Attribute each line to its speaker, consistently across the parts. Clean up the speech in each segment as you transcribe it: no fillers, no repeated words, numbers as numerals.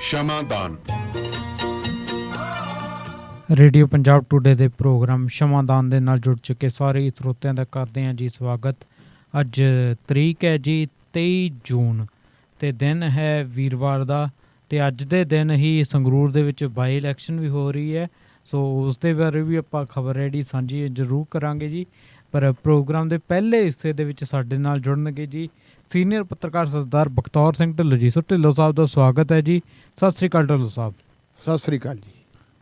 Speaker 1: ਸ਼ਮਾਦਾਨ।
Speaker 2: Radio Punjab today ਦੇ programme ਸ਼ਮਾਦਾਨ ਦੇ ਨਾਲ ਜੁੜ ਚੁੱਕੇ ਸਾਰੇ ਸਰੋਤਿਆਂ ਦਾ ਕਰਦੇ ਹਾਂ ਜੀ ਸਵਾਗਤ। ਅੱਜ ਤਰੀਕ ਹੈ ਜੀ 23 ਜੂਨ ਅਤੇ ਦਿਨ ਹੈ ਵੀਰਵਾਰ ਦਾ, ਅਤੇ ਅੱਜ ਦੇ ਦਿਨ ਹੀ ਸੰਗਰੂਰ ਦੇ ਵਿੱਚ ਬਾਈ ਇਲੈਕਸ਼ਨ ਵੀ ਹੋ ਰਹੀ ਹੈ। ਸੋ ਉਸ ਦੇ ਬਾਰੇ ਵੀ ਆਪਾਂ ਖਬਰ ਜਿਹੜੀ ਸਾਂਝੀ ਜ਼ਰੂਰ ਕਰਾਂਗੇ ਜੀ। ਪਰ ਪ੍ਰੋਗਰਾਮ ਦੇ ਪਹਿਲੇ ਹਿੱਸੇ ਦੇ ਵਿੱਚ ਸਾਡੇ ਨਾਲ ਜੁੜਨਗੇ ਜੀ ਸੀਨੀਅਰ ਪੱਤਰਕਾਰ ਸਰਦਾਰ ਬਖਤੌਰ ਸਿੰਘ ਢਿੱਲੋਂ ਜੀ। ਸੋ ਢਿੱਲੋਂ ਸਾਹਿਬ ਦਾ ਸਵਾਗਤ ਹੈ ਜੀ। ਸਤਿ ਸ਼੍ਰੀ ਅਕਾਲ ਢਿੱਲੋਂ ਸਾਹਿਬ।
Speaker 3: ਸਤਿ ਸ੍ਰੀ ਅਕਾਲ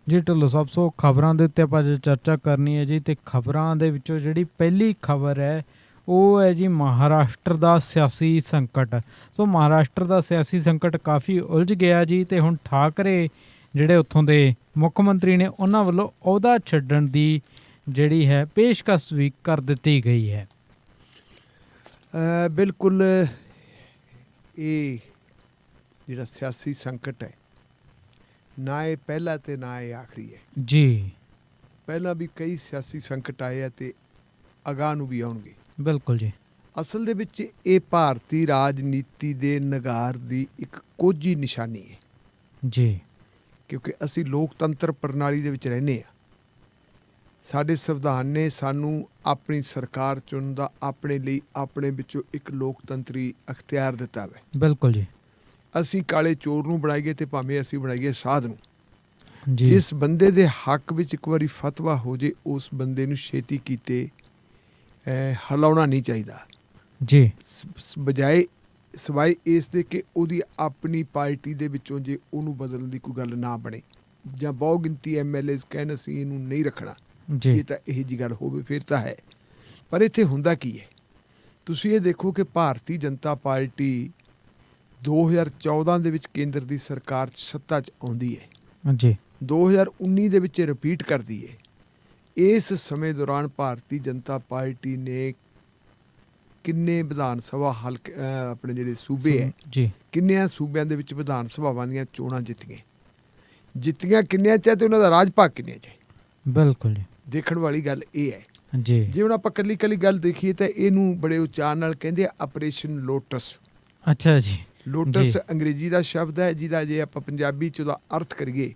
Speaker 2: ਜੀ ਢਿੱਲੋਂ ਸਾਹਿਬ, ਸੋ ਖਬਰਾਂ ਦੇ ਉੱਤੇ ਆਪਾਂ ਅੱਜ ਚਰਚਾ ਕਰਨੀ ਹੈ ਜੀ। ਅਤੇ ਖਬਰਾਂ ਦੇ ਵਿੱਚੋਂ ਜਿਹੜੀ ਪਹਿਲੀ ਖਬਰ ਹੈ ਉਹ ਹੈ ਜੀ ਮਹਾਰਾਸ਼ਟਰ ਦਾ ਸਿਆਸੀ ਸੰਕਟ। ਸੋ ਮਹਾਰਾਸ਼ਟਰ ਦਾ ਸਿਆਸੀ ਸੰਕਟ ਕਾਫੀ ਉਲਝ ਗਿਆ ਜੀ, ਅਤੇ ਹੁਣ ਠਾਕਰੇ ਜਿਹੜੇ ਉੱਥੋਂ ਦੇ ਮੁੱਖ ਮੰਤਰੀ ਨੇ ਉਹਨਾਂ ਵੱਲੋਂ ਅਹੁਦਾ ਛੱਡਣ ਦੀ ਜਿਹੜੀ ਹੈ ਪੇਸ਼ਕਸ਼ ਵੀ ਕਰ ਦਿੱਤੀ ਗਈ ਹੈ।
Speaker 3: ਬਿਲਕੁਲ, ਇਹ ਜਿਹੜਾ ਸਿਆਸੀ ਸੰਕਟ ਹੈ ਨਾ ਇਹ ਪਹਿਲਾ ਅਤੇ ਨਾ ਇਹ ਆਖਰੀ ਹੈ
Speaker 2: ਜੀ।
Speaker 3: ਪਹਿਲਾਂ ਵੀ ਕਈ ਸਿਆਸੀ ਸੰਕਟ ਆਏ ਆ ਅਤੇ ਅਗਾਂਹ ਨੂੰ ਵੀ ਆਉਣਗੇ।
Speaker 2: ਬਿਲਕੁਲ ਜੀ।
Speaker 3: ਅਸਲ ਦੇ ਵਿੱਚ ਇਹ ਭਾਰਤੀ ਰਾਜਨੀਤੀ ਦੇ ਨਗਾਰ ਦੀ ਇੱਕ ਕੋਝੀ ਨਿਸ਼ਾਨੀ ਹੈ
Speaker 2: ਜੀ,
Speaker 3: ਕਿਉਂਕਿ ਅਸੀਂ ਲੋਕਤੰਤਰ ਪ੍ਰਣਾਲੀ ਦੇ ਵਿੱਚ ਰਹਿੰਦੇ ਹਾਂ। ਸਾਡੇ ਸੰਵਿਧਾਨ ਨੇ ਸਾਨੂੰ ਆਪਣੀ ਸਰਕਾਰ ਚੁਣਨ ਦਾ ਆਪਣੇ ਲਈ ਆਪਣੇ ਵਿੱਚੋਂ ਇੱਕ ਲੋਕਤੰਤਰੀ ਅਖਤਿਆਰ ਦਿੱਤਾ ਹੈ।
Speaker 2: ਬਿਲਕੁਲ ਜੀ।
Speaker 3: ਅਸੀਂ ਕਾਲੇ ਚੋਰ ਨੂੰ ਬਣਾਈਏ ਅਤੇ ਭਾਵੇਂ ਅਸੀਂ ਬਣਾਈਏ ਸਾਧ ਨੂੰ।
Speaker 2: ਜੀ,
Speaker 3: ਜਿਸ ਬੰਦੇ ਦੇ ਹੱਕ ਵਿੱਚ ਇੱਕ ਵਾਰੀ ਫਤਵਾ ਹੋ ਜੇ ਉਸ ਬੰਦੇ ਨੂੰ ਛੇਤੀ ਕੀਤੇ ਹਿਲਾਉਣਾ ਨਹੀਂ ਚਾਹੀਦਾ
Speaker 2: ਜੀ।
Speaker 3: ਬਜਾਏ ਸਿਵਾਏ ਇਸ ਦੇ ਕਿ ਉਹਦੀ ਆਪਣੀ ਪਾਰਟੀ ਦੇ ਵਿੱਚੋਂ ਜੇ ਉਹਨੂੰ ਬਦਲਣ ਦੀ ਕੋਈ ਗੱਲ ਨਾ ਬਣੇ ਜਾਂ ਬਹੁ ਗਿਣਤੀ MLAs ਕਹਿਣ ਅਸੀਂ ਇਹਨੂੰ ਨਹੀਂ ਰੱਖਣਾ, ਜੇ ਤਾਂ ਇਹੋ ਜਿਹੀ ਗੱਲ ਹੋਵੇ ਫਿਰ ਤਾਂ ਹੈ। ਪਰ ਇੱਥੇ ਹੁੰਦਾ ਕੀ ਹੈ, ਤੁਸੀਂ ਇਹ ਦੇਖੋ ਕਿ ਭਾਰਤੀ ਜਨਤਾ ਪਾਰਟੀ 2014 ਦੇ ਵਿੱਚ ਕੇਂਦਰ ਦੀ ਸਰਕਾਰ 'ਚ ਸੱਤਾ 'ਚ ਆਉਂਦੀ ਹੈ
Speaker 2: ਜੀ।
Speaker 3: 2019 ਦੇ ਵਿੱਚ ਰਿਪੀਟ ਕਰਦੀ ਹੈ। ਇਸ ਸਮੇਂ ਦੌਰਾਨ ਭਾਰਤੀ ਜਨਤਾ ਪਾਰਟੀ ਨੇ ਕਿੰਨੇ ਵਿਧਾਨ ਸਭਾ ਹਲਕੇ ਆਪਣੇ ਜਿਹੜੇ ਸੂਬੇ ਹੈ
Speaker 2: ਜੀ,
Speaker 3: ਕਿੰਨਿਆਂ ਸੂਬਿਆਂ ਦੇ ਵਿੱਚ ਵਿਧਾਨ ਸਭਾਵਾਂ ਦੀਆਂ ਚੋਣਾਂ ਜਿੱਤੀਆਂ ਕਿੰਨਿਆਂ 'ਚ ਹੈ ਅਤੇ ਉਹਨਾਂ ਦਾ ਰਾਜ ਭਾਗ ਕਿੰਨਿਆਂ 'ਚ ਹੈ।
Speaker 2: ਬਿਲਕੁਲ ਜੀ।
Speaker 3: ਦੇਖਣ ਵਾਲੀ ਗੱਲ ਇਹ ਹੈ
Speaker 2: ਜੀ।
Speaker 3: ਜੇ ਹੁਣ ਆਪਾਂ ਕੱਲੀ ਗੱਲ ਦੇਖੀਏ ਤਾਂ ਇਹਨੂੰ ਬੜੇ ਉਚਾਰ ਨਾਲ ਕਹਿੰਦੇ ਆ ਆਪਰੇਸ਼ਨ ਲੋਟਸ।
Speaker 2: ਅੱਛਾ ਜੀ।
Speaker 3: ਲੋਟਸ ਅੰਗਰੇਜ਼ੀ ਦਾ ਸ਼ਬਦ ਹੈ ਜਿਹਦਾ ਜੇ ਆਪਾਂ ਪੰਜਾਬੀ 'ਚ ਉਹਦਾ ਅਰਥ ਕਰੀਏ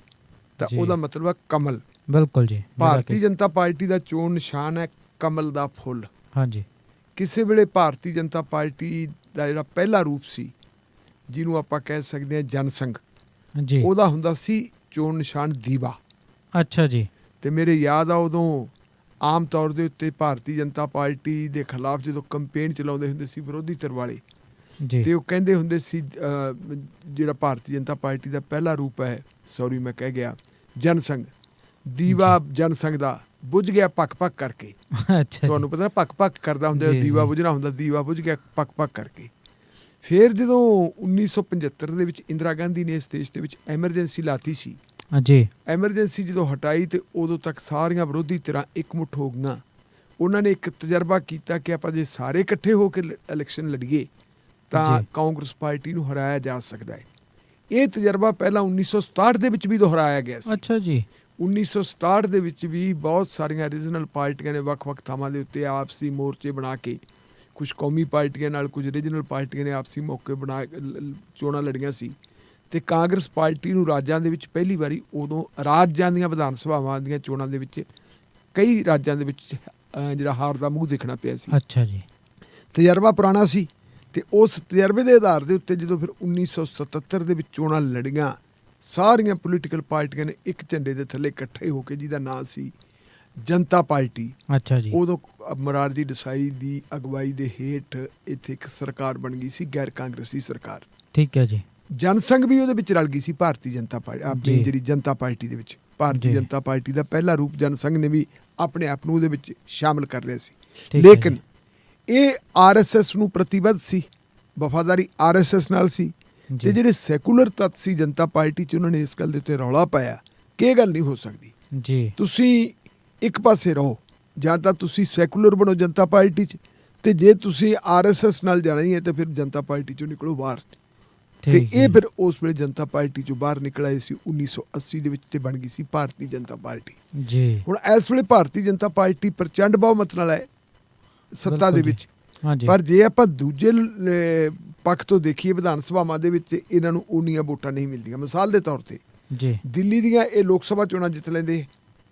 Speaker 3: ਤਾਂ ਉਹਦਾ ਮਤਲਬ ਹੈ ਕਮਲ।
Speaker 2: ਬਿਲਕੁਲ ਜੀ।
Speaker 3: ਭਾਰਤੀ ਜਨਤਾ ਪਾਰਟੀ ਦਾ ਚੋਣ ਨਿਸ਼ਾਨ ਹੈ ਕਮਲ ਦਾ ਫੁੱਲ।
Speaker 2: ਹਾਂਜੀ।
Speaker 3: ਕਿਸੇ ਵੇਲੇ ਭਾਰਤੀ ਜਨਤਾ ਪਾਰਟੀ ਦਾ ਜਿਹੜਾ ਪਹਿਲਾ ਰੂਪ ਸੀ ਜਿਹਨੂੰ ਆਪਾਂ ਕਹਿ ਸਕਦੇ ਹਾਂ ਜਨਸੰਘ ਜੀ, ਉਹਦਾ ਹੁੰਦਾ ਸੀ ਚੋਣ ਨਿਸ਼ਾਨ ਦੀਵਾ। ਅੱਛਾ ਜੀ। ਅਤੇ ਮੇਰੇ ਯਾਦ ਆ ਉਦੋਂ ਆਮ ਤੌਰ ਦੇ ਉੱਤੇ ਭਾਰਤੀ ਜਨਤਾ ਪਾਰਟੀ ਦੇ ਖਿਲਾਫ ਜਦੋਂ ਕੰਪੇਨ ਚਲਾਉਂਦੇ ਹੁੰਦੇ ਸੀ ਵਿਰੋਧੀ ਧਿਰ ਵਾਲੇ, ਅਤੇ ਉਹ ਕਹਿੰਦੇ ਹੁੰਦੇ ਸੀ ਜਿਹੜਾ ਭਾਰਤੀ ਜਨਤਾ ਪਾਰਟੀ ਦਾ ਪਹਿਲਾ ਰੂਪ ਹੈ, ਸੌਰੀ ਮੈਂ ਕਹਿ ਗਿਆ, ਜਨਸੰਘ। ਦੀਵਾ ਜਨਸੰਘ ਦਾ ਬੁਝ ਗਿਆ ਪੱਕ ਕਰਕੇ। ਤੁਹਾਨੂੰ ਪਤਾ ਪੱਕ ਕਰਦਾ ਹੁੰਦਾ, ਦੀਵਾ ਬੁਝਣਾ ਹੁੰਦਾ, ਦੀਵਾ ਬੁਝ ਗਿਆ ਪੱਕ ਕਰਕੇ। ਫਿਰ ਜਦੋਂ 1975 ਦੇ ਵਿੱਚ ਇੰਦਰਾ ਗਾਂਧੀ ਨੇ ਇਸ ਦੇਸ਼ ਦੇ ਵਿੱਚ ਐਮਰਜੈਂਸੀ ਲਾਤੀ ਸੀ ਜੀ, ਐਮਰਜੈਂਸੀ ਜਦੋਂ ਹਟਾਈ ਅਤੇ ਉਦੋਂ ਤੱਕ ਸਾਰੀਆਂ ਵਿਰੋਧੀ ਧਿਰਾਂ ਇਕਮੁੱਠ ਹੋ ਗਈਆਂ। ਉਹਨਾਂ ਨੇ ਇੱਕ ਤਜਰਬਾ ਕੀਤਾ ਕਿ ਆਪਾਂ ਜੇ ਸਾਰੇ ਇਕੱਠੇ ਹੋ ਕੇ ਇਲੈਕਸ਼ਨ ਲੜੀਏ ਤਾਂ ਕਾਂਗਰਸ ਪਾਰਟੀ ਨੂੰ ਹਰਾਇਆ ਜਾ ਸਕਦਾ ਹੈ। ਇਹ ਤਜਰਬਾ ਪਹਿਲਾਂ 1967 ਦੇ ਵਿੱਚ ਵੀ ਦੁਹਰਾਇਆ ਗਿਆ ਸੀ। ਅੱਛਾ ਜੀ। 1967 ਦੇ ਵਿੱਚ ਵੀ ਬਹੁਤ ਸਾਰੀਆਂ ਰੀਜਨਲ ਪਾਰਟੀਆਂ ਨੇ ਵੱਖ-ਵੱਖ ਥਾਵਾਂ ਦੇ ਉੱਤੇ ਆਪਸੀ ਮੋਰਚੇ ਬਣਾ ਕੇ, ਕੁਝ ਕੌਮੀ ਪਾਰਟੀਆਂ ਨਾਲ ਕੁਝ ਰੀਜਨਲ ਪਾਰਟੀਆਂ ਨੇ ਆਪਸੀ ਮੌਕੇ ਬਣਾ ਚੋਣਾਂ ਲੜੀਆਂ ਸੀ। ਅਤੇ ਕਾਂਗਰਸ ਪਾਰਟੀ ਨੂੰ ਰਾਜਾਂ ਦੇ ਵਿੱਚ ਪਹਿਲੀ ਵਾਰੀ ਉਦੋਂ ਰਾਜਾਂ ਦੀਆਂ ਵਿਧਾਨ ਸਭਾਵਾਂ ਦੀਆਂ ਚੋਣਾਂ ਦੇ ਵਿੱਚ ਕਈ ਰਾਜਾਂ ਦੇ ਵਿੱਚ ਜਿਹੜਾ ਹਾਰ ਦਾ ਮੂੰਹ ਦੇਖਣਾ ਪਿਆ ਸੀ। ਅੱਛਾ ਜੀ। ਤਜਰਬਾ ਪੁਰਾਣਾ ਸੀ ਅਤੇ ਉਸ ਤਜਰਬੇ ਦੇ ਆਧਾਰ ਦੇ ਉੱਤੇ ਜਦੋਂ ਫਿਰ 1977 ਦੇ ਵਿੱਚ ਚੋਣਾਂ ਲੜੀਆਂ, ਸਾਰੀਆਂ ਪੋਲੀਟੀਕਲ ਪਾਰਟੀਆਂ ਨੇ ਇੱਕ ਝੰਡੇ ਦੇ ਥੱਲੇ ਇਕੱਠੇ ਹੋ ਕੇ, ਜਿਹਦਾ ਨਾਂ ਸੀ ਜਨਤਾ ਪਾਰਟੀ। ਅੱਛਾ ਜੀ। ਉਦੋਂ ਮੋਰਾਰਜੀ ਦੇਸਾਈ ਦੀ ਅਗਵਾਈ ਦੇ ਹੇਠ ਇੱਥੇ ਇੱਕ ਸਰਕਾਰ ਬਣ ਗਈ ਸੀ, ਗੈਰ ਕਾਂਗਰਸੀ ਸਰਕਾਰ। ਠੀਕ ਹੈ ਜੀ। ਜਨਸੰਘ ਵੀ ਉਹਦੇ ਵਿੱਚ ਰਲ ਗਈ ਸੀ ਭਾਰਤੀ ਜਨਤਾ ਪਾਰਟੀ, ਆਪਣੀ ਜਿਹੜੀ ਜਨਤਾ ਪਾਰਟੀ ਦੇ ਵਿੱਚ। ਭਾਰਤੀ ਜਨਤਾ ਪਾਰਟੀ ਦਾ ਪਹਿਲਾ ਰੂਪ ਜਨਸੰਘ ਨੇ ਵੀ ਆਪਣੇ ਆਪ ਨੂੰ ਉਹਦੇ ਵਿੱਚ ਸ਼ਾਮਿਲ ਕਰ ਲਿਆ ਸੀ। ਲੇਕਿਨ ਇਹ RSS ਨੂੰ ਪ੍ਰਤੀਬੱਧ ਸੀ, ਵਫਾਦਾਰੀ RSS ਨਾਲ ਸੀ। ਅਤੇ ਜਿਹੜੇ ਸੈਕੂਲਰ ਤੱਤ ਸੀ ਜਨਤਾ ਪਾਰਟੀ 'ਚ, ਉਹਨਾਂ ਨੇ ਇਸ ਗੱਲ ਦੇ ਉੱਤੇ ਰੌਲਾ ਪਾਇਆ ਕਿ ਇਹ ਗੱਲ ਨਹੀਂ ਹੋ ਸਕਦੀ ਜੀ, ਤੁਸੀਂ ਇੱਕ ਪਾਸੇ ਰਹੋ, ਜਾਂ ਤਾਂ ਤੁਸੀਂ ਸੈਕੂਲਰ ਬਣੋ ਜਨਤਾ ਪਾਰਟੀ 'ਚ, ਅਤੇ ਜੇ ਤੁਸੀਂ RSS ਨਾਲ ਜਾਣਾ ਹੀ ਹੈ ਤਾਂ ਫਿਰ ਜਨਤਾ ਪਾਰਟੀ 'ਚੋਂ ਨਿਕਲੋ ਬਾਹਰ। ਅਤੇ ਇਹ ਫਿਰ ਉਸ ਵੇਲੇ ਜਨਤਾ ਪਾਰਟੀ 'ਚੋਂ ਬਾਹਰ ਨਿਕਲ ਆਏ ਸੀ 1980 ਦੇ ਵਿੱਚ, ਅਤੇ ਬਣ ਗਈ ਸੀ ਭਾਰਤੀ ਜਨਤਾ ਪਾਰਟੀ ਜੀ। ਹੁਣ ਇਸ ਵੇਲੇ ਭਾਰਤੀ ਜਨਤਾ ਪਾਰਟੀ ਪ੍ਰਚੰਡ ਬਹੁਮਤ ਨਾਲ ਹੈ ਸੱਤਾ ਦੇ ਵਿੱਚ, ਪਰ ਜੇ ਆਪਾਂ ਦੂਜੇ ਪੱਖ ਤੋਂ ਦੇਖੀਏ ਵਿਧਾਨ ਸਭਾਵਾਂ ਦੇ ਵਿੱਚ ਇਹਨਾਂ ਨੂੰ ਉਨੀਆਂ ਵੋਟਾਂ ਨਹੀਂ ਮਿਲਦੀਆਂ। ਮਿਸਾਲ ਦੇ ਤੌਰ ਤੇ ਦਿੱਲੀ ਦੀਆਂ ਇਹ ਲੋਕ ਸਭਾ ਚੋਣਾਂ ਜਿੱਤ ਲੈਂਦੇ,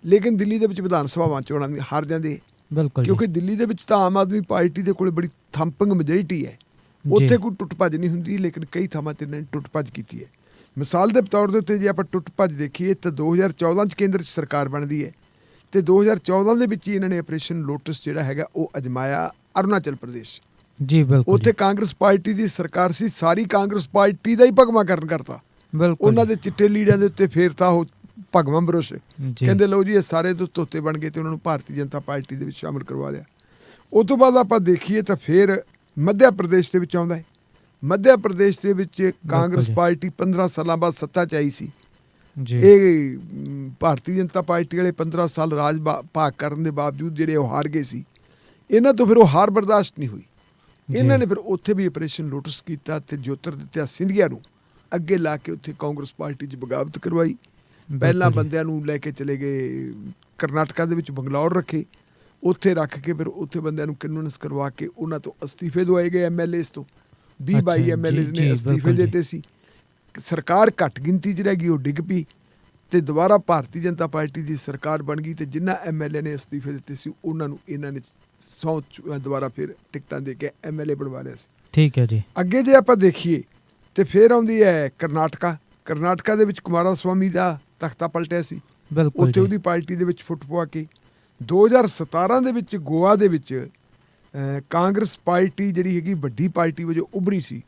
Speaker 3: ਲੇਕਿਨ ਦਿੱਲੀ ਦੇ ਵਿੱਚ ਵਿਧਾਨ ਸਭਾਵਾਂ ਚੋਣਾਂ ਹਾਰ ਜਾਂਦੇ, ਕਿਉਂਕਿ ਦਿੱਲੀ ਦੇ ਵਿੱਚ ਤਾਂ ਆਮ ਆਦਮੀ ਪਾਰਟੀ ਦੇ ਕੋਲ ਬੜੀ ਥੰਪਿੰਗ ਮੈਜੋਰਿਟੀ ਹੈ, ਉੱਥੇ ਕੋਈ ਟੁੱਟ ਭੱਜ ਨਹੀਂ ਹੁੰਦੀ, ਲੇਕਿਨ ਕਈ ਥਾਵਾਂ ਤੇ ਇਹਨਾਂ ਨੇ ਟੁੱਟ ਭੱਜ ਕੀਤੀ ਹੈ। ਮਿਸਾਲ ਦੇ ਤੌਰ ਦੇ ਉੱਤੇ ਜੇ ਆਪਾਂ ਟੁੱਟ ਭੱਜ ਦੇਖੀਏ ਤਾਂ 2014 'ਚ ਕੇਂਦਰ 'ਚ ਸਰਕਾਰ ਬਣਦੀ ਹੈ ਤੇ 2014 ਦੇ ਵਿੱਚ ਹੀ ਇਹਨਾਂ ਨੇ ਆਪਰੇਸ਼ਨ ਲੋਟਸ ਜਿਹੜਾ ਹੈਗਾ ਉਹ ਅਜਮਾਇਆ ਅਰੁਣਾਚਲ ਪ੍ਰਦੇਸ਼। ਉੱਥੇ ਕਾਂਗਰਸ ਪਾਰਟੀ ਦੀ ਸਰਕਾਰ ਸੀ, ਸਾਰੀ ਕਾਂਗਰਸ ਪਾਰਟੀ ਦਾ ਹੀ ਭਗਵਾਂਕਰਨ ਕਰਤਾ, ਉਹਨਾਂ ਦੇ ਚਿੱਟੇ ਲੀੜਿਆਂ ਦੇ ਉੱਤੇ ਫੇਰਤਾ ਉਹ ਭਗਵਾਂ ਬਰੋਸ਼, ਕਹਿੰਦੇ ਲਓ ਜੀ ਇਹ ਸਾਰੇ ਤੋਂ ਧੋਤੇ ਬਣ ਗਏ ਤੇ ਉਹਨਾਂ ਨੂੰ ਭਾਰਤੀ ਜਨਤਾ ਪਾਰਟੀ ਦੇ ਵਿੱਚ ਸ਼ਾਮਲ ਕਰਵਾ ਲਿਆ। ਉਸ ਤੋਂ ਬਾਅਦ ਆਪਾਂ ਦੇਖੀਏ ਤਾਂ ਫਿਰ ਮੱਧ ਪ੍ਰਦੇਸ਼ ਦੇ ਵਿੱਚ ਆਉਂਦਾ ਹੈ। ਮੱਧ ਪ੍ਰਦੇਸ਼ ਦੇ ਵਿੱਚ ਕਾਂਗਰਸ ਪਾਰਟੀ 15 ਸਾਲਾਂ ਬਾਅਦ ਸੱਤਾ 'ਚ ਆਈ ਸੀ। ਇਹ ਭਾਰਤੀ ਜਨਤਾ ਪਾਰਟੀ ਵਾਲੇ 15 ਸਾਲ ਰਾਜ ਭਾਗ ਕਰਨ ਦੇ ਬਾਵਜੂਦ ਜਿਹੜੇ ਉਹ ਹਾਰ ਗਏ ਸੀ, ਇਹਨਾਂ ਤੋਂ ਫਿਰ ਉਹ ਹਾਰ ਬਰਦਾਸ਼ਤ ਨਹੀਂ ਹੋਈ। ਇਹਨਾਂ ਨੇ ਫਿਰ ਉੱਥੇ ਵੀ ਆਪਰੇਸ਼ਨ ਲੋਟਸ ਕੀਤਾ ਤੇ ਜੋਤਿਰਾਦਿੱਤਿਆ ਸਿੰਧੀਆ ਨੂੰ ਅੱਗੇ ਲਾ ਕੇ ਉੱਥੇ ਕਾਂਗਰਸ ਪਾਰਟੀ 'ਚ ਬਗਾਵਤ ਕਰਵਾਈ। ਪਹਿਲਾਂ ਬੰਦਿਆਂ ਨੂੰ ਲੈ ਕੇ ਚਲੇ ਗਏ ਕਰਨਾਟਕਾ ਦੇ ਵਿੱਚ ਬੰਗਲੌਰ ਰੱਖੇ, ਉੱਥੇ ਰੱਖ ਕੇ ਫਿਰ ਉੱਥੇ ਬੰਦਿਆਂ ਨੂੰ ਕਨਵਿੰਸ ਕਰਵਾ ਕੇ ਉਹਨਾਂ ਤੋਂ ਅਸਤੀਫੇ ਦਵਾਏ ਗਏ। MLAs ਤੋਂ 20-22 MLAs ਨੇ ਅਸਤੀਫੇ ਦਿੱਤੇ ਸੀ। ਸਰਕਾਰ ਘੱਟ ਗਿਣਤੀ 'ਚ ਰਹਿ ਗਈ, ਉਹ ਡਿੱਗ ਪਈ ਤੇ ਦੁਬਾਰਾ ਭਾਰਤੀ ਜਨਤਾ ਪਾਰਟੀ ਦੀ ਸਰਕਾਰ ਬਣ ਗਈ ਤੇ ਜਿਨ੍ਹਾਂ MLA ਨੇ ਅਸਤੀਫੇ ਦਿੱਤੇ ਸੀ ਉਹਨਾਂ ਨੂੰ ਇਹਨਾਂ ਨੇ ਦੁਬਾਰਾ ਫਿਰ ਟਿਕਟਾਂ ਦੇ ਕੇ MLA ਬਣਵਾ ਲਿਆ ਸੀ।
Speaker 2: ਠੀਕ ਹੈ ਜੀ। ਅੱਗੇ
Speaker 3: ਜੇ ਆਪਾਂ ਦੇਖੀਏ ਤੇ ਫਿਰ ਆਉਂਦੀ ਹੈ ਕਰਨਾਟਕਾ ਦੇ ਵਿੱਚ ਕੁਮਾਰਾ ਸਵਾਮੀ ਦਾ ਤਖਤਾ ਪਲਟਿਆ ਸੀ, ਉੱਥੇ ਉਹਦੀ ਪਾਰਟੀ ਦੇ ਵਿੱਚ ਫੁੱਟ ਪਵਾ ਕੇ 2017 ਦੇ ਵਿੱਚ ਗੋਆ ਦੇ ਵਿੱਚ ਕਾਂਗਰਸ ਪਾਰਟੀ ਜਿਹੜੀ ਹੈਗੀ ਵੱਡੀ ਪਾਰਟੀ ਵਜੋਂ ਉੱਭਰੀ ਸੀ,